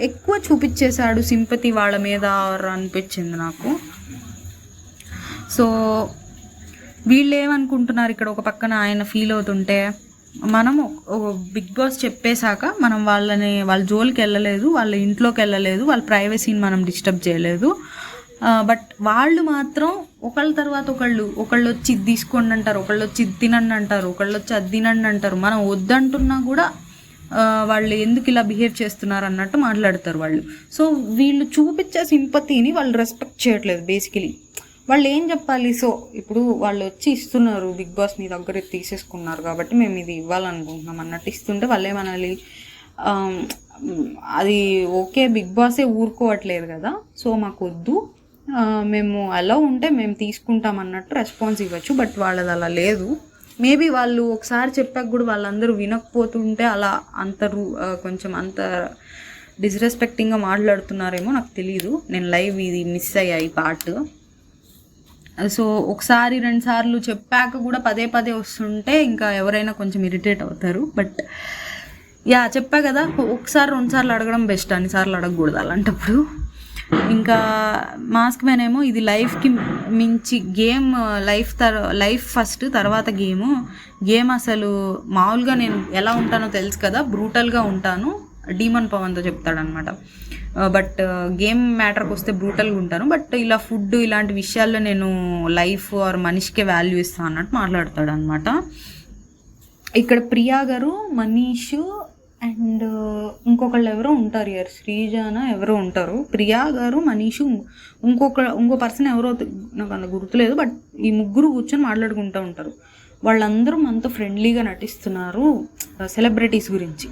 ఎక్కువ చూపించేశాడు సింపతి వాళ్ళ మీద అనిపించింది నాకు. సో వీళ్ళు ఏమనుకుంటున్నారు ఇక్కడ, ఒక పక్కన ఆయన ఫీల్ అవుతుంటే మనము బిగ్ బాస్ చెప్పేశాక మనం వాళ్ళ జోలికి వెళ్ళలేదు, వాళ్ళ ఇంట్లోకి వెళ్ళలేదు, వాళ్ళ ప్రైవసీని మనం డిస్టర్బ్ చేయలేదు. బట్ వాళ్ళు మాత్రం ఒకళ్ళ తర్వాత ఒకళ్ళు వచ్చి ఇది తీసుకోండి అంటారు, ఒకళ్ళు వచ్చి ఇది తినండి అంటారు, ఒకళ్ళు వచ్చి అది తినండి అంటారు. మనం వద్దంటున్నా కూడా వాళ్ళు ఎందుకు ఇలా బిహేవ్ చేస్తున్నారు అన్నట్టు మాట్లాడతారు వాళ్ళు. సో వీళ్ళు చూపించే సింపతిని వాళ్ళు రెస్పెక్ట్ చేయట్లేదు బేసికలీ. వాళ్ళు ఏం చెప్పాలి? సో ఇప్పుడు వాళ్ళు వచ్చి ఇస్తున్నారు, బిగ్ బాస్ మీ దగ్గర తీసేసుకున్నారు కాబట్టి మేము ఇది ఇవ్వాలనుకుంటున్నాం అన్నట్టు ఇస్తుంటే వాళ్ళు ఏమనాలి? అది ఓకే, బిగ్ బాసే ఊరుకోవట్లేదు కదా, సో మాకు వద్దు, మేము అలా ఉంటే మేము తీసుకుంటాం అన్నట్టు రెస్పాన్స్ ఇవ్వచ్చు. బట్ వాళ్ళది అలా లేదు. మేబీ వాళ్ళు ఒకసారి చెప్పాక కూడా వాళ్ళందరూ వినకపోతుంటే అలా కొంచెం అంత డిస్రెస్పెక్టింగ్గా మాట్లాడుతున్నారేమో నాకు తెలీదు. నేను లైవ్ ఇది మిస్ అయ్యా ఈ పార్ట్. సో ఒకసారి 2 సార్లు చెప్పాక కూడా పదే పదే వస్తుంటే ఇంకా ఎవరైనా కొంచెం ఇరిటేట్ అవుతారు. బట్ చెప్పా కదా, ఒకసారి 2 సార్లు అడగడం బెస్ట్, అన్నిసార్లు అడగకూడదు అలాంటప్పుడు. ఇంకా మాస్క్ మ్యాన్ ఏమో ఇది లైఫ్కి మించి గేమ్, లైఫ్ ఫస్ట్ తర్వాత గేమ్ అసలు మామూలుగా నేను ఎలా ఉంటానో తెలుసు కదా, బ్రూటల్గా ఉంటాను, డీమన్ పవన్తో చెప్తాడనమాట. బట్ గేమ్ మ్యాటర్కి వస్తే బ్రూటల్గా ఉంటాను, బట్ ఇలా ఫుడ్ ఇలాంటి విషయాల్లో నేను లైఫ్ ఆర్ మనిషికే వాల్యూ ఇస్తాను అన్నట్టు మాట్లాడతాడు అనమాట. ఇక్కడ ప్రియా గారు, మనీష్ అండ్ ఇంకొకళ్ళు ఎవరో ఉంటారు, శ్రీజాన ఎవరో ఉంటారు. ప్రియా గారు, మనీషు, ఇంకో పర్సన్ ఎవరో నాకు అంత గుర్తులేదు. బట్ ఈ ముగ్గురు కూర్చొని మాట్లాడుకుంటూ ఉంటారు. వాళ్ళందరూ మనతో ఫ్రెండ్లీగా నటిస్తున్నారు సెలబ్రిటీస్ గురించి.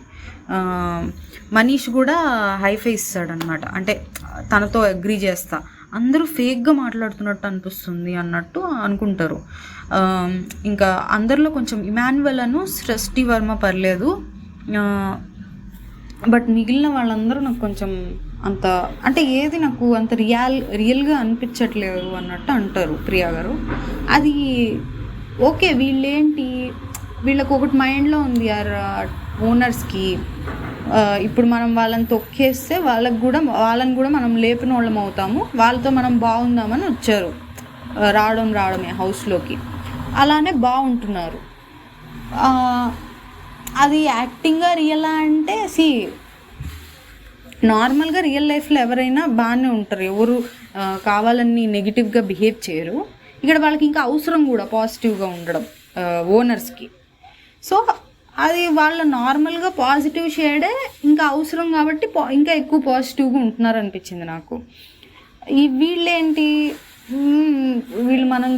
మనీష్ కూడా హైఫై ఇస్తాడనమాట, అంటే తనతో అగ్రీ చేస్తా, అందరూ ఫేక్గా మాట్లాడుతున్నట్టు అనిపిస్తుంది అన్నట్టు అనుకుంటారు. ఇంకా అందరిలో కొంచెం ఇమాన్యువల్ అను సృష్టి వర్మ పర్లేదు, బట్ మిగిలిన వాళ్ళందరూ నాకు కొంచెం అంత అంటే ఏది నాకు అంత రియల్గా అనిపించట్లేదు అన్నట్టు అంటారు ప్రియా గారు. అది ఓకే, వీళ్ళకు ఒకటి మైండ్లో ఉంది ఓనర్స్కి, ఇప్పుడు మనం వాళ్ళని తొక్కేస్తే వాళ్ళని కూడా మనం లేపిన వాళ్ళం అవుతాము, వాళ్ళతో మనం బాగుందామని వచ్చారు, రావడమే హౌస్లోకి, అలానే బాగుంటున్నారు. అది యాక్టింగ్గా రియలా అంటే నార్మల్గా రియల్ లైఫ్లో ఎవరైనా బాగానే ఉంటారు, ఎవరు కావాలని నెగిటివ్గా బిహేవ్ చేయరు. ఇక్కడ వాళ్ళకి ఇంకా అవసరం కూడా పాజిటివ్గా ఉండడం ఓనర్స్కి. సో అది వాళ్ళ నార్మల్గా పాజిటివ్ షేడే ఇంకా అవసరం కాబట్టి ఇంకా ఎక్కువ పాజిటివ్గా ఉంటున్నారు అనిపించింది నాకు. వీళ్ళు మనం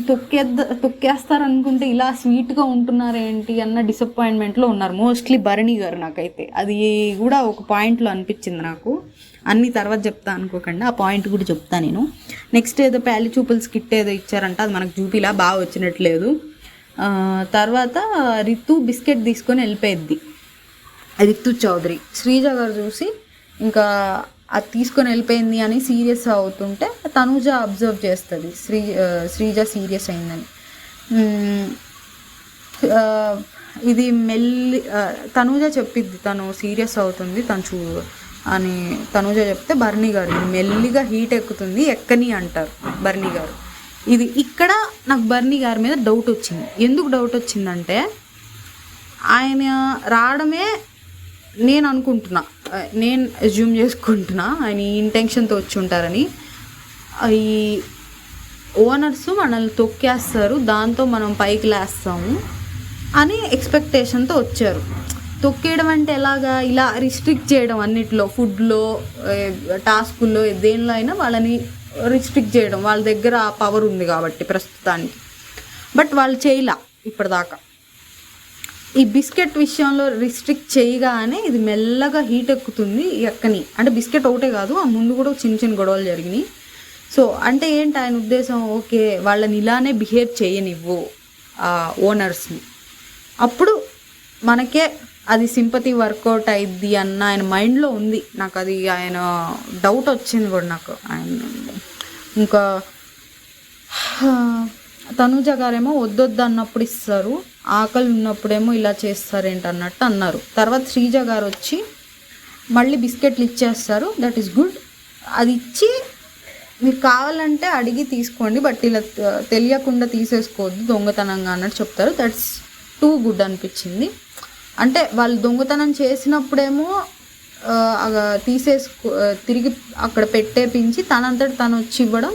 తొక్కేస్తారు అనుకుంటే ఇలా స్వీట్గా ఉంటున్నారేంటి అన్న డిసప్పాయింట్మెంట్లో ఉన్నారు మోస్ట్లీ భరణి గారు. నాకైతే అది కూడా ఒక పాయింట్లో అనిపించింది నాకు. అన్ని తర్వాత చెప్తా అనుకోకుండా ఆ పాయింట్ కూడా చెప్తా నేను. నెక్స్ట్ ఏదో ప్యాలి చూపులు స్కిట్ ఏదో ఇచ్చారంట, అది మనకు చూపిలా, బాగా వచ్చినట్లేదు. తర్వాత రితు బిస్కెట్ తీసుకొని వెళ్ళిపోయిద్ది, రితు చౌదరి. శ్రీజ గారు చూసి ఇంకా అది తీసుకొని వెళ్ళిపోయింది అని సీరియస్ అవుతుంటే తనూజ అబ్జర్వ్ చేస్తుంది శ్రీజ సీరియస్ అయిందని. ఇది తనూజ చెప్పిద్ది తను సీరియస్ అవుతుంది అని తనూజ చెప్తే భరణి గారు మెల్లిగా హీట్ ఎక్కుతుంది, ఎక్కని అంటారు భరణి గారు. ఇక్కడ నాకు భరణి గారి మీద డౌట్ వచ్చింది. ఎందుకు డౌట్ వచ్చిందంటే ఆయన రావడమే నేను అజ్యూమ్ చేసుకుంటున్నా ఆయన ఈ ఇంటెన్షన్తో వచ్చి ఉంటారని. ఈ ఓనర్స్ మనల్ని తొక్కేస్తారు, దాంతో మనం పైకి లేస్తాము అని ఎక్స్పెక్టేషన్తో వచ్చారు. తొక్కేయడం అంటే ఎలాగా, ఇలా రిస్ట్రిక్ట్ చేయడం, అన్నిట్లో ఫుడ్లో, టాస్కుల్లో, దేనిలో అయినా వాళ్ళని రిస్ట్రిక్ట్ చేయడం. వాళ్ళ దగ్గర ఆ పవర్ ఉంది కాబట్టి ప్రస్తుతానికి. బట్ వాళ్ళు చేయలా ఇప్పటిదాకా. ఈ బిస్కెట్ విషయంలో రిస్ట్రిక్ట్ చేయగానే ఇది మెల్లగా హీట్ ఎక్కుతుంది, ఎక్కని. అంటే బిస్కెట్ ఒకటే కాదు, ఆ ముందు కూడా చిన్న గొడవలు జరిగినాయి. సో అంటే ఏంటి ఆయన ఉద్దేశం, ఓకే వాళ్ళని ఇలానే బిహేవ్ చేయనివ్వు ఓనర్స్ని, అప్పుడు మనకే అది సింపతి వర్కౌట్ అయింది అన్న ఆయన మైండ్లో ఉంది. నాకు అది ఆయన డౌట్ వచ్చింది కూడా నాకు. ఆయన ఇంకా తనూజ గారేమో వద్దొద్దు అన్నప్పుడు ఇస్తారు, ఆకలి ఉన్నప్పుడేమో ఇలా చేస్తారేంటి అన్నట్టు అన్నారు. తర్వాత శ్రీజ గారు వచ్చి మళ్ళీ బిస్కెట్లు ఇచ్చేస్తారు, దట్ ఈస్ గుడ్. అది ఇచ్చి మీరు కావాలంటే అడిగి తీసుకోండి, బట్ ఇలా తెలియకుండా తీసేసుకోవద్దు దొంగతనంగా అన్నట్టు చెప్తారు. దట్స్ టూ గుడ్ అనిపించింది. అంటే వాళ్ళు దొంగతనం చేసినప్పుడేమో తిరిగి అక్కడ పెట్టేపించి తనంతట తను వచ్చి ఇవ్వడం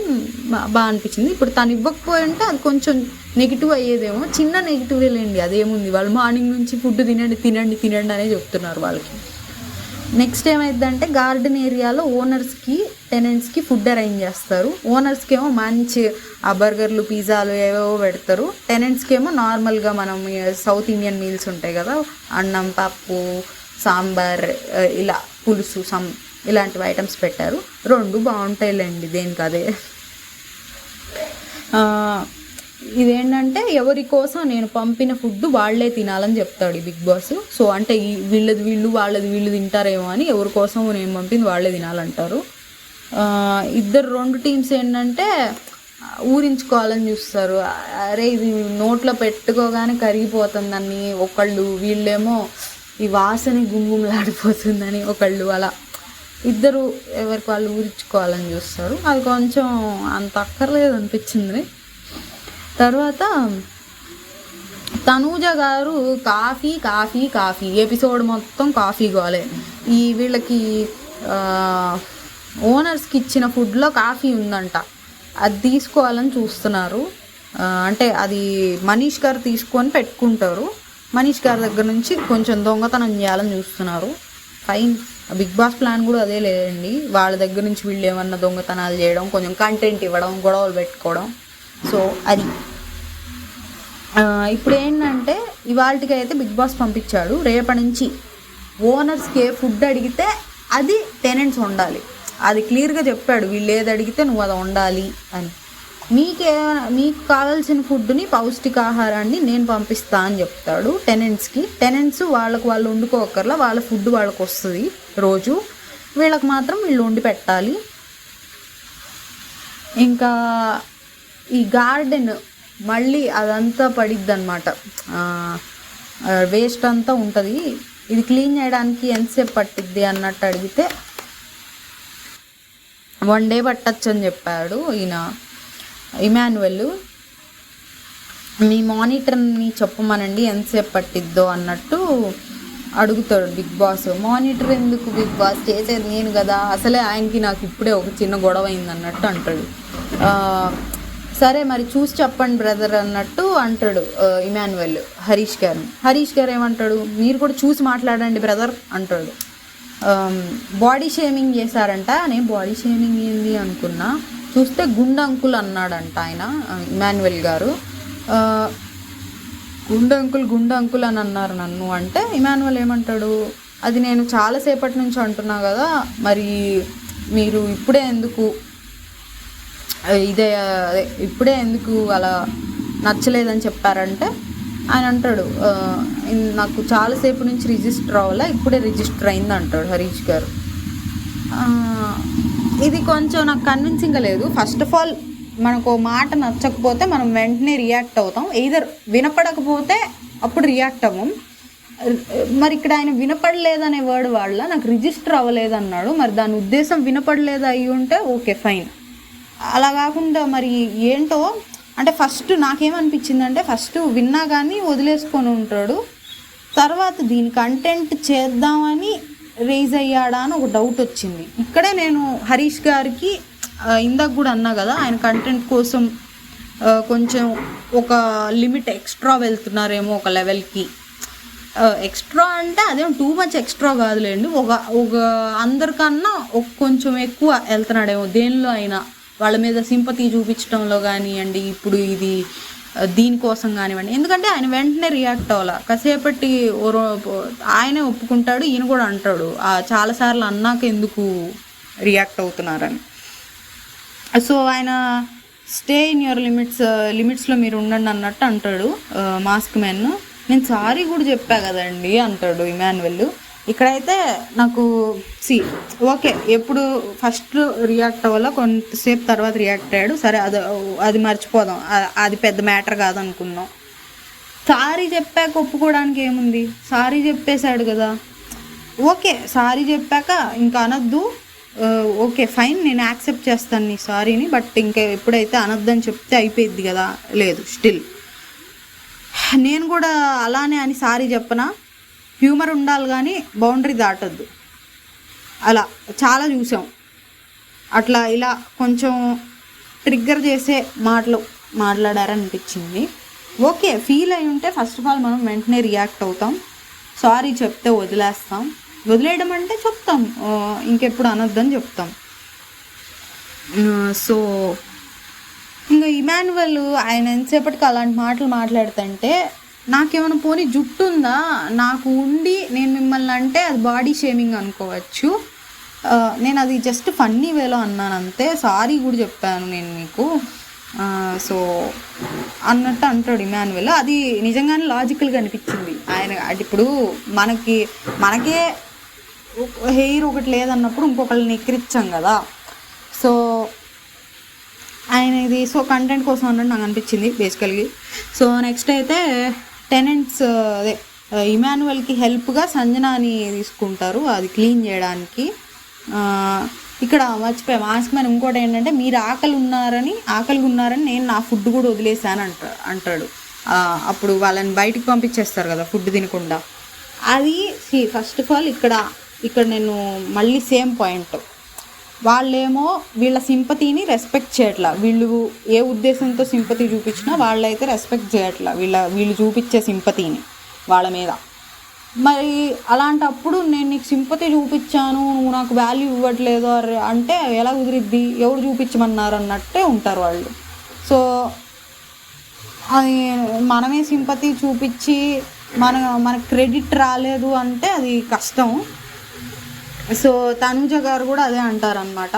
బాగా అనిపించింది. ఇప్పుడు తను ఇవ్వకపోయి ఉంటే అది కొంచెం నెగిటివ్ అయ్యేదేమో. చిన్న నెగిటివ్ లేండి, అదేముంది, వాళ్ళు మార్నింగ్ నుంచి ఫుడ్ తినండి తినండి తినండి అనే చెప్తున్నారు వాళ్ళకి. నెక్స్ట్ ఏమైందంటే గార్డెన్ ఏరియాలో ఓనర్స్కి టెనెంట్స్కి ఫుడ్ అరేంజ్ చేస్తారు. ఓనర్స్కి ఏమో మంచి ఆ బర్గర్లు పిజ్జాలు ఏవేవో పెడతారు. టెనెంట్స్కి ఏమో నార్మల్గా మనం సౌత్ ఇండియన్ మీల్స్ ఉంటాయి కదా, అన్నం పప్పు సాంబార్ ఇలా పులుసు ఇలాంటివి ఐటమ్స్ పెట్టారు. రెండు బాగుంటాయిలేండి, దేనికి అదే. ఇదేంటంటే ఎవరి కోసం నేను పంపిన ఫుడ్ వాళ్ళే తినాలని చెప్తాడు ఈ బిగ్ బాస్. సో అంటే వీళ్ళది వీళ్ళు వాళ్ళది వీళ్ళు తింటారేమో అని ఎవరి కోసం నేను పంపింది వాళ్ళే తినాలంటారు. రెండు టీమ్స్ ఏంటంటే ఊరించుకోవాలని చూస్తారు. అరే ఇది నోట్లో పెట్టుకోగానే కరిగిపోతుందని ఒకళ్ళు, వీళ్ళేమో ఈ వాసన గుమ్గుమలాడిపోతుందని ఒకళ్ళు, అలా ఇద్దరు ఎవరికి వాళ్ళు ఊరించుకోవాలని చూస్తారు. అది కొంచెం అంత అక్కర్లేదు అనిపించింది. తర్వాత తనూజ గారు కాఫీ కాఫీ కాఫీ ఎపిసోడ్ మొత్తం కాఫీ గోలే. వీళ్ళకి ఓనర్స్కి ఇచ్చిన ఫుడ్లో కాఫీ ఉందంట, అది తీసుకోవాలని చూస్తున్నారు. అంటే అది మనీష్ గారు తీసుకొని పెట్టుకుంటారు. మనీష్ గారి దగ్గర నుంచి కొంచెం దొంగతనం చేయాలని చూస్తున్నారు. ఫైన్, బిగ్ బాస్ ప్లాన్ కూడా అదే లేదండి. వాళ్ళ దగ్గర నుంచి వీళ్ళు ఏమన్నా దొంగతనాలు చేయడం, కొంచెం కంటెంట్ ఇవ్వడం, గొడవలు పెట్టుకోవడం. సో అది ఇప్పుడు ఏంటంటే ఇవాళకి అయితే బిగ్ బాస్ పంపించాడు, రేపటి నుంచి ఓనర్స్కి ఏ ఫుడ్ అడిగితే అది టెనెంట్స్ వండాలి. అది క్లియర్గా చెప్పాడు, వీళ్ళు ఏది అడిగితే నువ్వు అది వండాలి అని. మీకు కావాల్సిన ఫుడ్ని, పౌష్టికాహారాన్ని నేను పంపిస్తా అని చెప్తాడు టెనెంట్స్కి. టెనెంట్స్ వాళ్ళకు వాళ్ళు వండుకోకర్లా, వాళ్ళ ఫుడ్ వాళ్ళకు వస్తుంది రోజు, వీళ్ళకి మాత్రం వీళ్ళు వండి పెట్టాలి. ఇంకా ఈ గార్డెన్ మళ్ళీ అదంతా పడిద్ది అనమాట, వేస్ట్ అంతా ఉంటుంది. ఇది క్లీన్ చేయడానికి ఎంతసేపు పట్టిద్ది అన్నట్టు అడిగితే 1 day పట్టచ్చు అని చెప్పాడు ఈయన ఇమాన్యువల్. మీ మానిటర్ని చెప్పమనండి ఎంతసేపు పట్టిద్దో అన్నట్టు అడుగుతాడు బిగ్ బాస్. మానిటర్ ఎందుకు బిగ్ బాస్, చేసేది నేను కదా, అసలే ఆయనకి నాకు ఇప్పుడే ఒక చిన్న గొడవ అయింది అన్నట్టు అంటాడు. సరే మరి చూసి చెప్పండి బ్రదర్ అన్నట్టు అంటాడు ఇమాన్యువల్ హరీష్ గారిని. హరీష్ గారు ఏమంటాడు, మీరు కూడా చూసి మాట్లాడండి బ్రదర్ అంటాడు. బాడీ షేమింగ్ చేశారంట. నేను బాడీ షేమింగ్ ఏంది అనుకున్నా, చూస్తే గుండె అంకుల్ అన్నాడంట ఆయన ఇమాన్యువల్ గారు. గుండె అంకుల్ అని అన్నారు నన్ను అంటే ఇమాన్యువల్ ఏమంటాడు, అది నేను చాలాసేపటి నుంచి అంటున్నా కదా, మరి మీరు ఇప్పుడే ఎందుకు అలా నచ్చలేదని చెప్పారంటే ఆయన అంటాడు, నాకు చాలాసేపు నుంచి రిజిస్టర్ అవ్వాలా, ఇప్పుడే రిజిస్టర్ అయింది అంటాడు హరీష్ గారు. ఇది కొంచెం నాకు కన్విన్సింగ్గా లేదు. ఫస్ట్ ఆఫ్ ఆల్ మనకు మాట నచ్చకపోతే మనం వెంటనే రియాక్ట్ అవుతాం, ఎయిదర్ వినపడకపోతే అప్పుడు రియాక్ట్ అవ్వం. మరి ఇక్కడ ఆయన వినపడలేదనే వర్డ్ వాళ్ళ నాకు రిజిస్టర్ అవ్వలేదు అన్నాడు. మరి దాని ఉద్దేశం వినపడలేదు అయ్యి ఉంటే ఓకే ఫైన్, అలా కాకుండా మరి ఏంటో అంటే ఫస్ట్ నాకేమనిపించిందంటే ఫస్ట్ విన్నా కానీ వదిలేసుకొని ఉంటాడు, తర్వాత దీని కంటెంట్ చేద్దామని రేజ్ అయ్యాడా అని ఒక డౌట్ వచ్చింది. ఇక్కడే నేను హరీష్ గారికి ఇందాక కూడా అన్నా కదా, ఆయన కంటెంట్ కోసం కొంచెం ఒక లిమిట్ ఎక్స్ట్రా వెళ్తున్నారేమో ఒక లెవెల్కి. ఎక్స్ట్రా అంటే అదేం టూ మచ్ ఎక్స్ట్రా కాదులేండి, ఒక అందరికన్నా కొంచెం ఎక్కువ వెళ్తున్నాడేమో దేనిలో అయినా, వాళ్ళ మీద సింపతి చూపించడంలో కానివ్వండి, ఇప్పుడు ఇది దీనికోసం కానివ్వండి. ఎందుకంటే ఆయన వెంటనే రియాక్ట్ అవ్వాలా, కాసేపటి ఆయనే ఒప్పుకుంటాడు, ఈయన కూడా అంటాడు చాలాసార్లు అన్నాక ఎందుకు రియాక్ట్ అవుతున్నారని. సో ఆయన స్టే ఇన్ యువర్ లిమిట్స్లో మీరు ఉండండి అన్నట్టు అంటాడు మాస్క్ మ్యాన్. నేను సారీ కూడా చెప్పా కదండి అంటాడు ఇమాన్యువల్. ఇక్కడైతే నాకు ఓకే, ఎప్పుడు ఫస్ట్ రియాక్ట్ అవ్వాలో కొంతసేపు తర్వాత రియాక్ట్ అయ్యాడు, సరే అది మర్చిపోదాం, అది పెద్ద మ్యాటర్ కాదనుకున్నాం. సారీ చెప్పాక ఒప్పుకోవడానికి ఏముంది, సారీ చెప్పేశాడు కదా, ఓకే సారీ చెప్పాక ఇంకా అనొద్దు, ఓకే ఫైన్ నేను యాక్సెప్ట్ చేస్తాను నీ సారీని, బట్ ఇంకా ఎప్పుడైతే అనొద్దని చెప్తే అయిపోయింది కదా. లేదు, స్టిల్ నేను కూడా అలానే అని సారీ చెప్పనా, హ్యూమర్ ఉండాలి కానీ బౌండరీ దాటొద్దు. అలా చాలా చూసాం. అట్లా ఇలా కొంచెం ట్రిగ్గర్ చేసే మాటలు మాట్లాడారనిపించింది. ఓకే, ఫీల్ అయి ఉంటే ఫస్ట్ ఆఫ్ ఆల్ మనం వెంటనే రియాక్ట్ అవుతాం. సారీ చెప్తే వదిలేస్తాం. వదిలేయడం అంటే చెప్తాం, ఇంకెప్పుడు అనొద్దని చెప్తాం. సో ఇంకా ఇమాన్యువల్ ఆయన ఎంతసేపటికి అలాంటి మాటలు మాట్లాడుతుంటే నాకేమైనా పోనీ జుట్టు ఉందా, నాకు ఉండి నేను మిమ్మల్ని అంటే అది బాడీ షేమింగ్ అనుకోవచ్చు. నేను అది జస్ట్ ఫన్నీ వేలో అన్నాను అంతే, సారీ కూడా చెప్పాను నేను మీకు సో అన్నట్టు అంటాడు ఇమాన్యువల్. అది నిజంగానే లాజికల్గా అనిపించింది. ఆయన ఇప్పుడు మనకే హెయిర్ ఒకటి లేదన్నప్పుడు ఇంకొకళ్ళని ఎక్కిరిచ్చాం కదా. సో ఆయన ఇది సో కంటెంట్ కోసం అన్నట్టు నాకు అనిపించింది బేసికల్గా. సో నెక్స్ట్ అయితే టెనెంట్స్ అదే ఇమాన్యువల్కి హెల్ప్గా సంజనాని తీసుకుంటారు అది క్లీన్ చేయడానికి. ఇక్కడ మర్చిపోయా, మాస్క్ మ్యాన్ ఇంకోటి ఏంటంటే మీరు ఆకలిగా ఉన్నారని నేను నా ఫుడ్ కూడా వదిలేసాను అంటాడు. అప్పుడు వాళ్ళని బయటికి పంపించేస్తారు కదా ఫుడ్ తినకుండా. అది ఫస్ట్ ఆఫ్ ఆల్ ఇక్కడ నేను మళ్ళీ సేమ్ పాయింట్, వాళ్ళేమో వీళ్ళ సింపతిని రెస్పెక్ట్ చేయట్లా. వీళ్ళు ఏ ఉద్దేశంతో సింపతి చూపించినా వాళ్ళైతే రెస్పెక్ట్ చేయట్లా వీళ్ళు చూపించే సింపతిని వాళ్ళ మీద. మరి అలాంటప్పుడు నేను నీకు సింపతి చూపించాను, నువ్వు నాకు వాల్యూ ఇవ్వట్లేదు అంటే ఎలా కుదిరిద్ది, ఎవరు చూపించమన్నారు అన్నట్టే ఉంటారు వాళ్ళు. సో అది మనమే సింపతి చూపించి మనకు క్రెడిట్ రాలేదు అంటే అది కష్టం. సో తనూజ గారు కూడా అదే అంటారనమాట.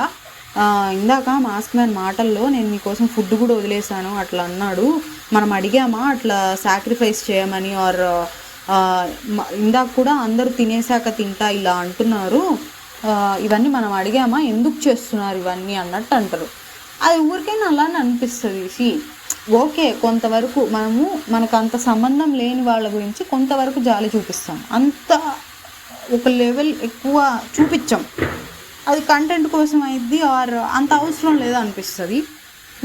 ఇందాక మాస్క్ మ్యాన్ మాటల్లో నేను మీకోసం ఫుడ్ కూడా వదిలేసాను అట్లా అన్నాడు, మనం అడిగామా అట్లా సాక్రిఫైస్ చేయమని, ఆర్ ఇందాక కూడా అందరూ తినేసాక తింటా ఇలా అంటున్నారు, ఇవన్నీ మనం అడిగామా, ఎందుకు చేస్తున్నారు ఇవన్నీ అన్నట్టు అంటారు. అది ఊరికైనా అలానే అనిపిస్తుంది. ఓకే, కొంతవరకు మనకు అంత సంబంధం లేని వాళ్ళ గురించి కొంతవరకు జాలి చూపిస్తాం, అంత ఒక లెవెల్ ఎక్కువ చూపించాం. అది కంటెంట్ కోసం అయింది ఆర్ అంత అవసరం లేదా అనిపిస్తుంది.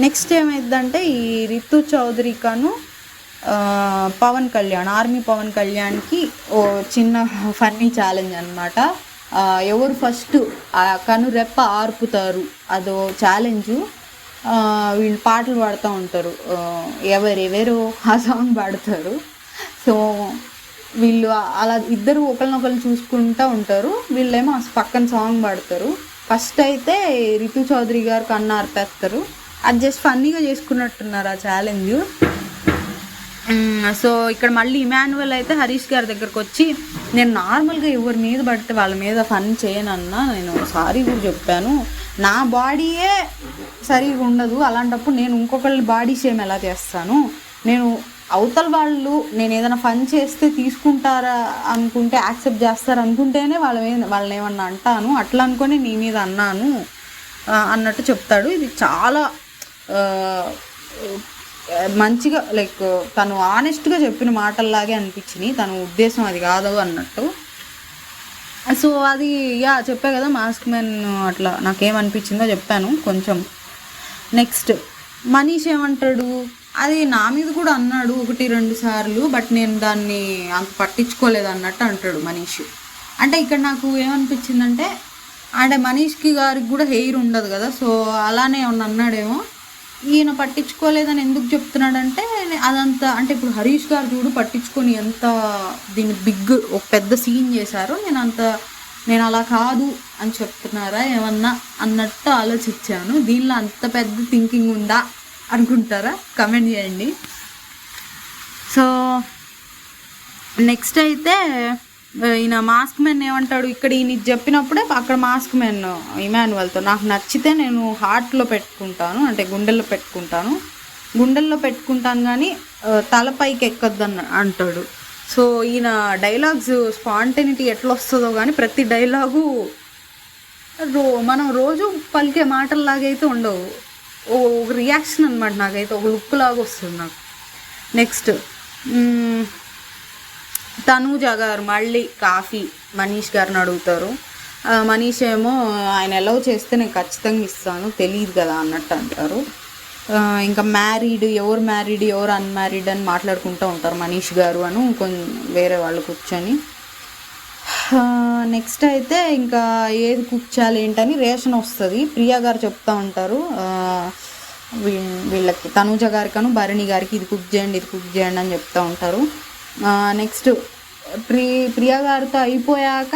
నెక్స్ట్ ఏమైందంటే ఈ రితు చౌదరికను పవన్ కళ్యాణ్, ఆర్మీ పవన్ కళ్యాణ్కి ఓ చిన్న ఫన్నీ ఛాలెంజ్ అనమాట. ఎవరు ఫస్ట్ కను రెప్ప ఆర్పుతారు అదో ఛాలెంజు. వీళ్ళు పాటలు పాడుతూ ఉంటారు, ఎవరెవరో ఆ సాంగ్ పాడతారు. సో వీళ్ళు అలా ఇద్దరు ఒకరినొకరు చూసుకుంటూ ఉంటారు, వీళ్ళేమో పక్కన సాంగ్ పాడతారు. ఫస్ట్ అయితే రితు చౌదరి గారు కన్ను ఆర్పేస్తారు. అది జస్ట్ ఫన్నీగా చేసుకున్నట్టున్నారు ఆ ఛాలెంజ్. సో ఇక్కడ మళ్ళీ ఇమాన్యువల్ అయితే హరీష్ గారి దగ్గరకు వచ్చి నేను నార్మల్గా ఎవరి మీద పడితే వాళ్ళ మీద ఫన్ చేయనన్నా, నేను సారీ కూడా చెప్పాను, నా బాడీయే సరిగా ఉండదు, అలాంటప్పుడు నేను ఇంకొకళ్ళ బాడీ షేమ్ ఎలా చేస్తాను, నేను అవతల వాళ్ళు నేను ఏదైనా ఫన్ చేస్తే తీసుకుంటారా అనుకుంటే యాక్సెప్ట్ చేస్తారు అనుకుంటేనే వాళ్ళని ఏమన్నా అంటాను, అట్లా అనుకొని నీ మీద అన్నాను అన్నట్టు చెప్తాడు. ఇది చాలా మంచిగా లైక్ తను ఆనెస్ట్గా చెప్పిన మాటల్లాగే అనిపించింది, తన ఉద్దేశం అది కాదు అన్నట్టు. సో అది చెప్పా కదా మాస్క్ మ్యాన్ అట్లా నాకేమనిపించిందో చెప్పాను కొంచెం. నెక్స్ట్ మనీష్ ఏమంటాడు, అది నా మీద కూడా అన్నాడు 1-2 సార్లు, బట్ నేను దాన్ని అంత పట్టించుకోలేదు అన్నట్టు అంటాడు మనీష్. అంటే ఇక్కడ నాకు ఏమనిపించిందంటే అంటే మనీష్కి గారికి కూడా హెయిర్ ఉండదు కదా, సో అలానే ఏమన్నా అన్నాడేమో. ఈయన పట్టించుకోలేదని ఎందుకు చెప్తున్నాడంటే అదంతా అంటే ఇప్పుడు హరీష్ గారు చూడు పట్టించుకొని ఎంత దీన్ని ఒక పెద్ద సీన్ చేశారో, నేను అలా కాదు అని చెప్తున్నారా ఏమన్నా అన్నట్టు ఆలోచించాను. దీనిలో అంత పెద్ద థింకింగ్ ఉందా అనుకుంటారా, కమెంట్ చేయండి. సో నెక్స్ట్ అయితే ఈయన మాస్క్ మ్యాన్ ఏమంటాడు, ఇక్కడ ఈయన చెప్పినప్పుడే అక్కడ మాస్క్ మ్యాన్ ఇమాన్యువల్తో నాకు నచ్చితే నేను హార్ట్లో పెట్టుకుంటాను, అంటే గుండెల్లో పెట్టుకుంటాను కానీ తలపైకి ఎక్కద్దని అంటాడు. సో ఈయన డైలాగ్స్ స్పాంటేనిటీ ఎట్లా వస్తుందో కానీ ప్రతి డైలాగు మనం రోజు పలికే మాటల్లాగైతే ఉండవు, ఒక రియాక్షన్ అనమాట, నాకైతే ఒక లుక్ లాగా వస్తుంది నాకు. నెక్స్ట్ తనూజ గారు మళ్ళీ కాఫీ మనీష్ గారిని అడుగుతారు. మనీష్ ఏమో ఆయన అలౌ చేస్తే నేను ఖచ్చితంగా ఇస్తాను, తెలియదు కదా అన్నట్టు అంటారు. ఇంకా ఎవరు మ్యారీడ్ ఎవరు అన్మ్యారీడ్ అని మాట్లాడుకుంటూ ఉంటారు మనీష్ గారు వేరే వాళ్ళు కూర్చొని. నెక్స్ట్ అయితే ఇంకా ఏది కుక్ చేయాలి ఏంటని రేషన్ వస్తుంది. ప్రియా గారు చెప్తా ఉంటారు వీళ్ళకి, తనూజ గారికను భరణి గారికి ఇది కుక్ చేయండి ఇది కుక్ చేయండి అని చెప్తూ ఉంటారు. నెక్స్ట్ ప్రియా గారితో అయిపోయాక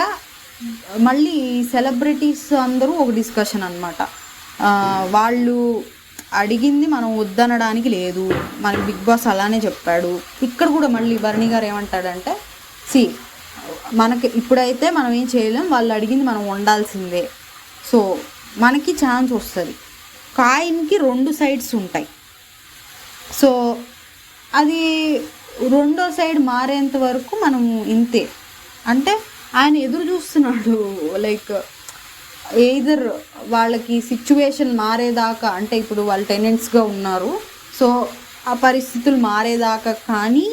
మళ్ళీ సెలబ్రిటీస్ అందరూ ఒక డిస్కషన్ అనమాట. వాళ్ళు అడిగింది మనం వద్దనడానికి లేదు, మనకి బిగ్ బాస్ అలానే చెప్పాడు. ఇక్కడ కూడా మళ్ళీ భరణి గారు ఏమంటాడంటే, మనకి ఇప్పుడైతే మనం ఏం చేయలేం, వాళ్ళు అడిగింది మనం వండాల్సిందే. సో మనకి ఛాన్స్ వస్తుంది. కాయిన్కి 2 సైడ్స్ ఉంటాయి. సో అది రెండో సైడ్ మారేంత వరకు మనం ఇంతే. అంటే ఆయన ఎదురు చూస్తున్నాడు, లైక్ ఎయిదర్ వాళ్ళకి సిచ్యువేషన్ మారేదాకా, అంటే ఇప్పుడు వాళ్ళు టెనెంట్స్గా ఉన్నారు, సో ఆ పరిస్థితులు మారేదాకా కానీ,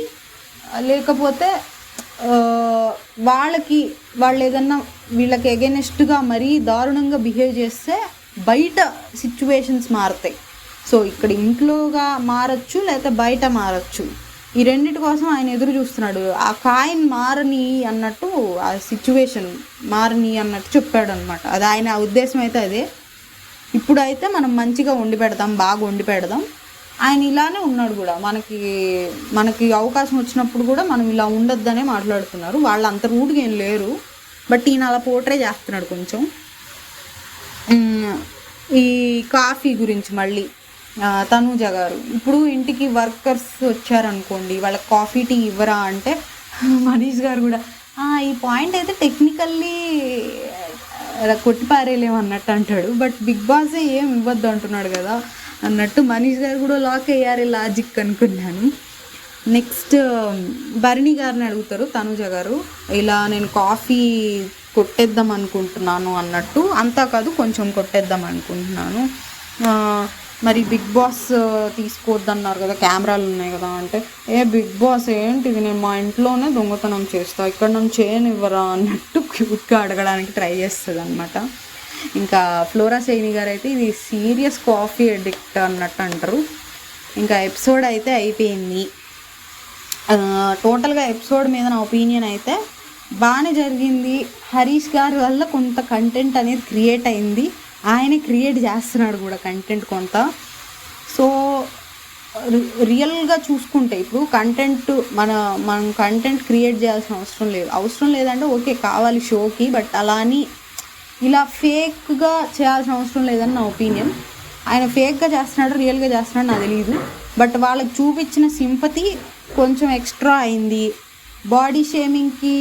లేకపోతే వాళ్ళు ఏదన్నా వీళ్ళకి ఎగెనెస్ట్గా మరీ దారుణంగా బిహేవ్ చేస్తే బయట సిచ్యువేషన్స్ మారుతాయి. సో ఇక్కడ ఇంట్లోగా మారచ్చు, లేకపోతే బయట మారచ్చు. ఈ రెండింటి కోసం ఆయన ఎదురు చూస్తున్నాడు. ఆ కాయిన్ మారని అన్నట్టు, ఆ సిచ్యువేషన్ మారని అన్నట్టు చెప్పాడు అనమాట. అది ఆయన ఉద్దేశం అయితే అదే. ఇప్పుడైతే మనం మంచిగా వండి పెడదాం, బాగా వండి పెడదాం. ఆయన ఇలానే ఉన్నాడు కూడా, మనకి అవకాశం వచ్చినప్పుడు కూడా మనం ఇలా ఉండొద్దనే మాట్లాడుతున్నారు. వాళ్ళు అంత రూడ్గా ఏం లేరు, బట్ ఈయన అలా పోర్ట్రే చేస్తున్నాడు కొంచెం. ఈ కాఫీ గురించి మళ్ళీ తనూజ గారు, ఇప్పుడు ఇంటికి వర్కర్స్ వచ్చారనుకోండి, వాళ్ళకి కాఫీ టీ ఇవ్వరా అంటే మనీష్ గారు కూడా ఈ పాయింట్ అయితే టెక్నికల్లీ కొట్టిపారేలేము అన్నట్టు అంటాడు. బట్ బిగ్ బాస్ ఏం ఇవ్వద్దు అంటున్నాడు కదా అన్నట్టు మనీష్ గారు కూడా లాక్ అయ్యారు లాజిక్ అనుకున్నాను. నెక్స్ట్ భరణి గారిని అడుగుతారు తనూజ గారు, ఇలా నేను కాఫీ కొట్టేద్దాం అనుకుంటున్నాను అన్నట్టు. అంతా కాదు, కొంచెం కొట్టేద్దాం అనుకుంటున్నాను. మరి బిగ్ బాస్ తీసుకోవద్దన్నారు కదా, కెమెరాలు ఉన్నాయి కదా అంటే, బిగ్ బాస్ ఏంటిది, నేను మా ఇంట్లోనే దొంగతనం చేస్తా, ఇక్కడ నన్ను చేయనివ్వరా అన్నట్టు క్యూట్గా అడగడానికి ట్రై చేస్తుంది అనమాట. ఇంకా ఫ్లోరా సైని గారు అయితే ఇది సీరియస్ కాఫీ అడిక్ట్ అన్నట్టు అంటారు. ఇంకా ఎపిసోడ్ అయితే అయిపోయింది. టోటల్గా ఎపిసోడ్ మీద నా ఒపీనియన్ అయితే బాగానే జరిగింది. హరీష్ గారి వల్ల కొంత కంటెంట్ అనేది క్రియేట్ అయింది, ఆయనే క్రియేట్ చేస్తున్నాడు కూడా కంటెంట్ కొంత. సో రియల్గా చూసుకుంటే ఇప్పుడు కంటెంట్ మనం కంటెంట్ క్రియేట్ చేయాల్సిన అవసరం లేదంటే ఓకే, కావాలి షోకి, బట్ అలా అని ఇలా ఫేక్గా చేయాల్సిన అవసరం లేదని నా ఒపీనియన్. ఆయన ఫేక్గా చేస్తున్నాడు, రియల్గా చేస్తున్నాడు నాకు తెలియదు, బట్ వాళ్ళకి చూపించిన సింపతి కొంచెం ఎక్స్ట్రా అయింది. బాడీ షేమింగ్కి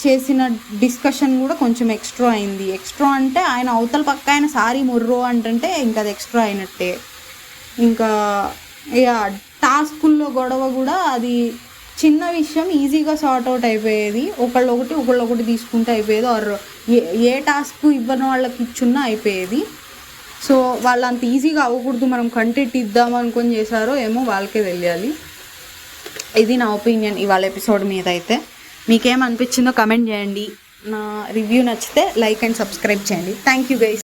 చేసిన డిస్కషన్ కూడా కొంచెం ఎక్స్ట్రా అయింది. ఎక్స్ట్రా అంటే ఆయన అవతల పక్క ఆయన సారీ మొర్రో అంటే ఇంకా అది ఎక్స్ట్రా అయినట్టే. ఇంకా టాస్కుల్లో గొడవ కూడా అది చిన్న విషయం, ఈజీగా సార్ట్ అవుట్ అయిపోయేది. ఒకళ్ళొకటి తీసుకుంటే అయిపోయేది, ఆర్ ఏ టాస్క్ ఇవ్వని వాళ్ళకి ఇచ్చున్నా అయిపోయేది. సో వాళ్ళు అంత ఈజీగా అవ్వకూడదు, మనం కంటెంట్ ఇద్దాం అనుకొని చేశారో ఏమో వాళ్ళకే తెలియాలి. ఇది నా ఒపీనియన్ ఇవాళ ఎపిసోడ్ మీద. అయితే మీకేమనిపించిందో కమెంట్ చేయండి. నా రివ్యూ నచ్చితే లైక్ అండ్ సబ్స్క్రైబ్ చేయండి. Thank you guys.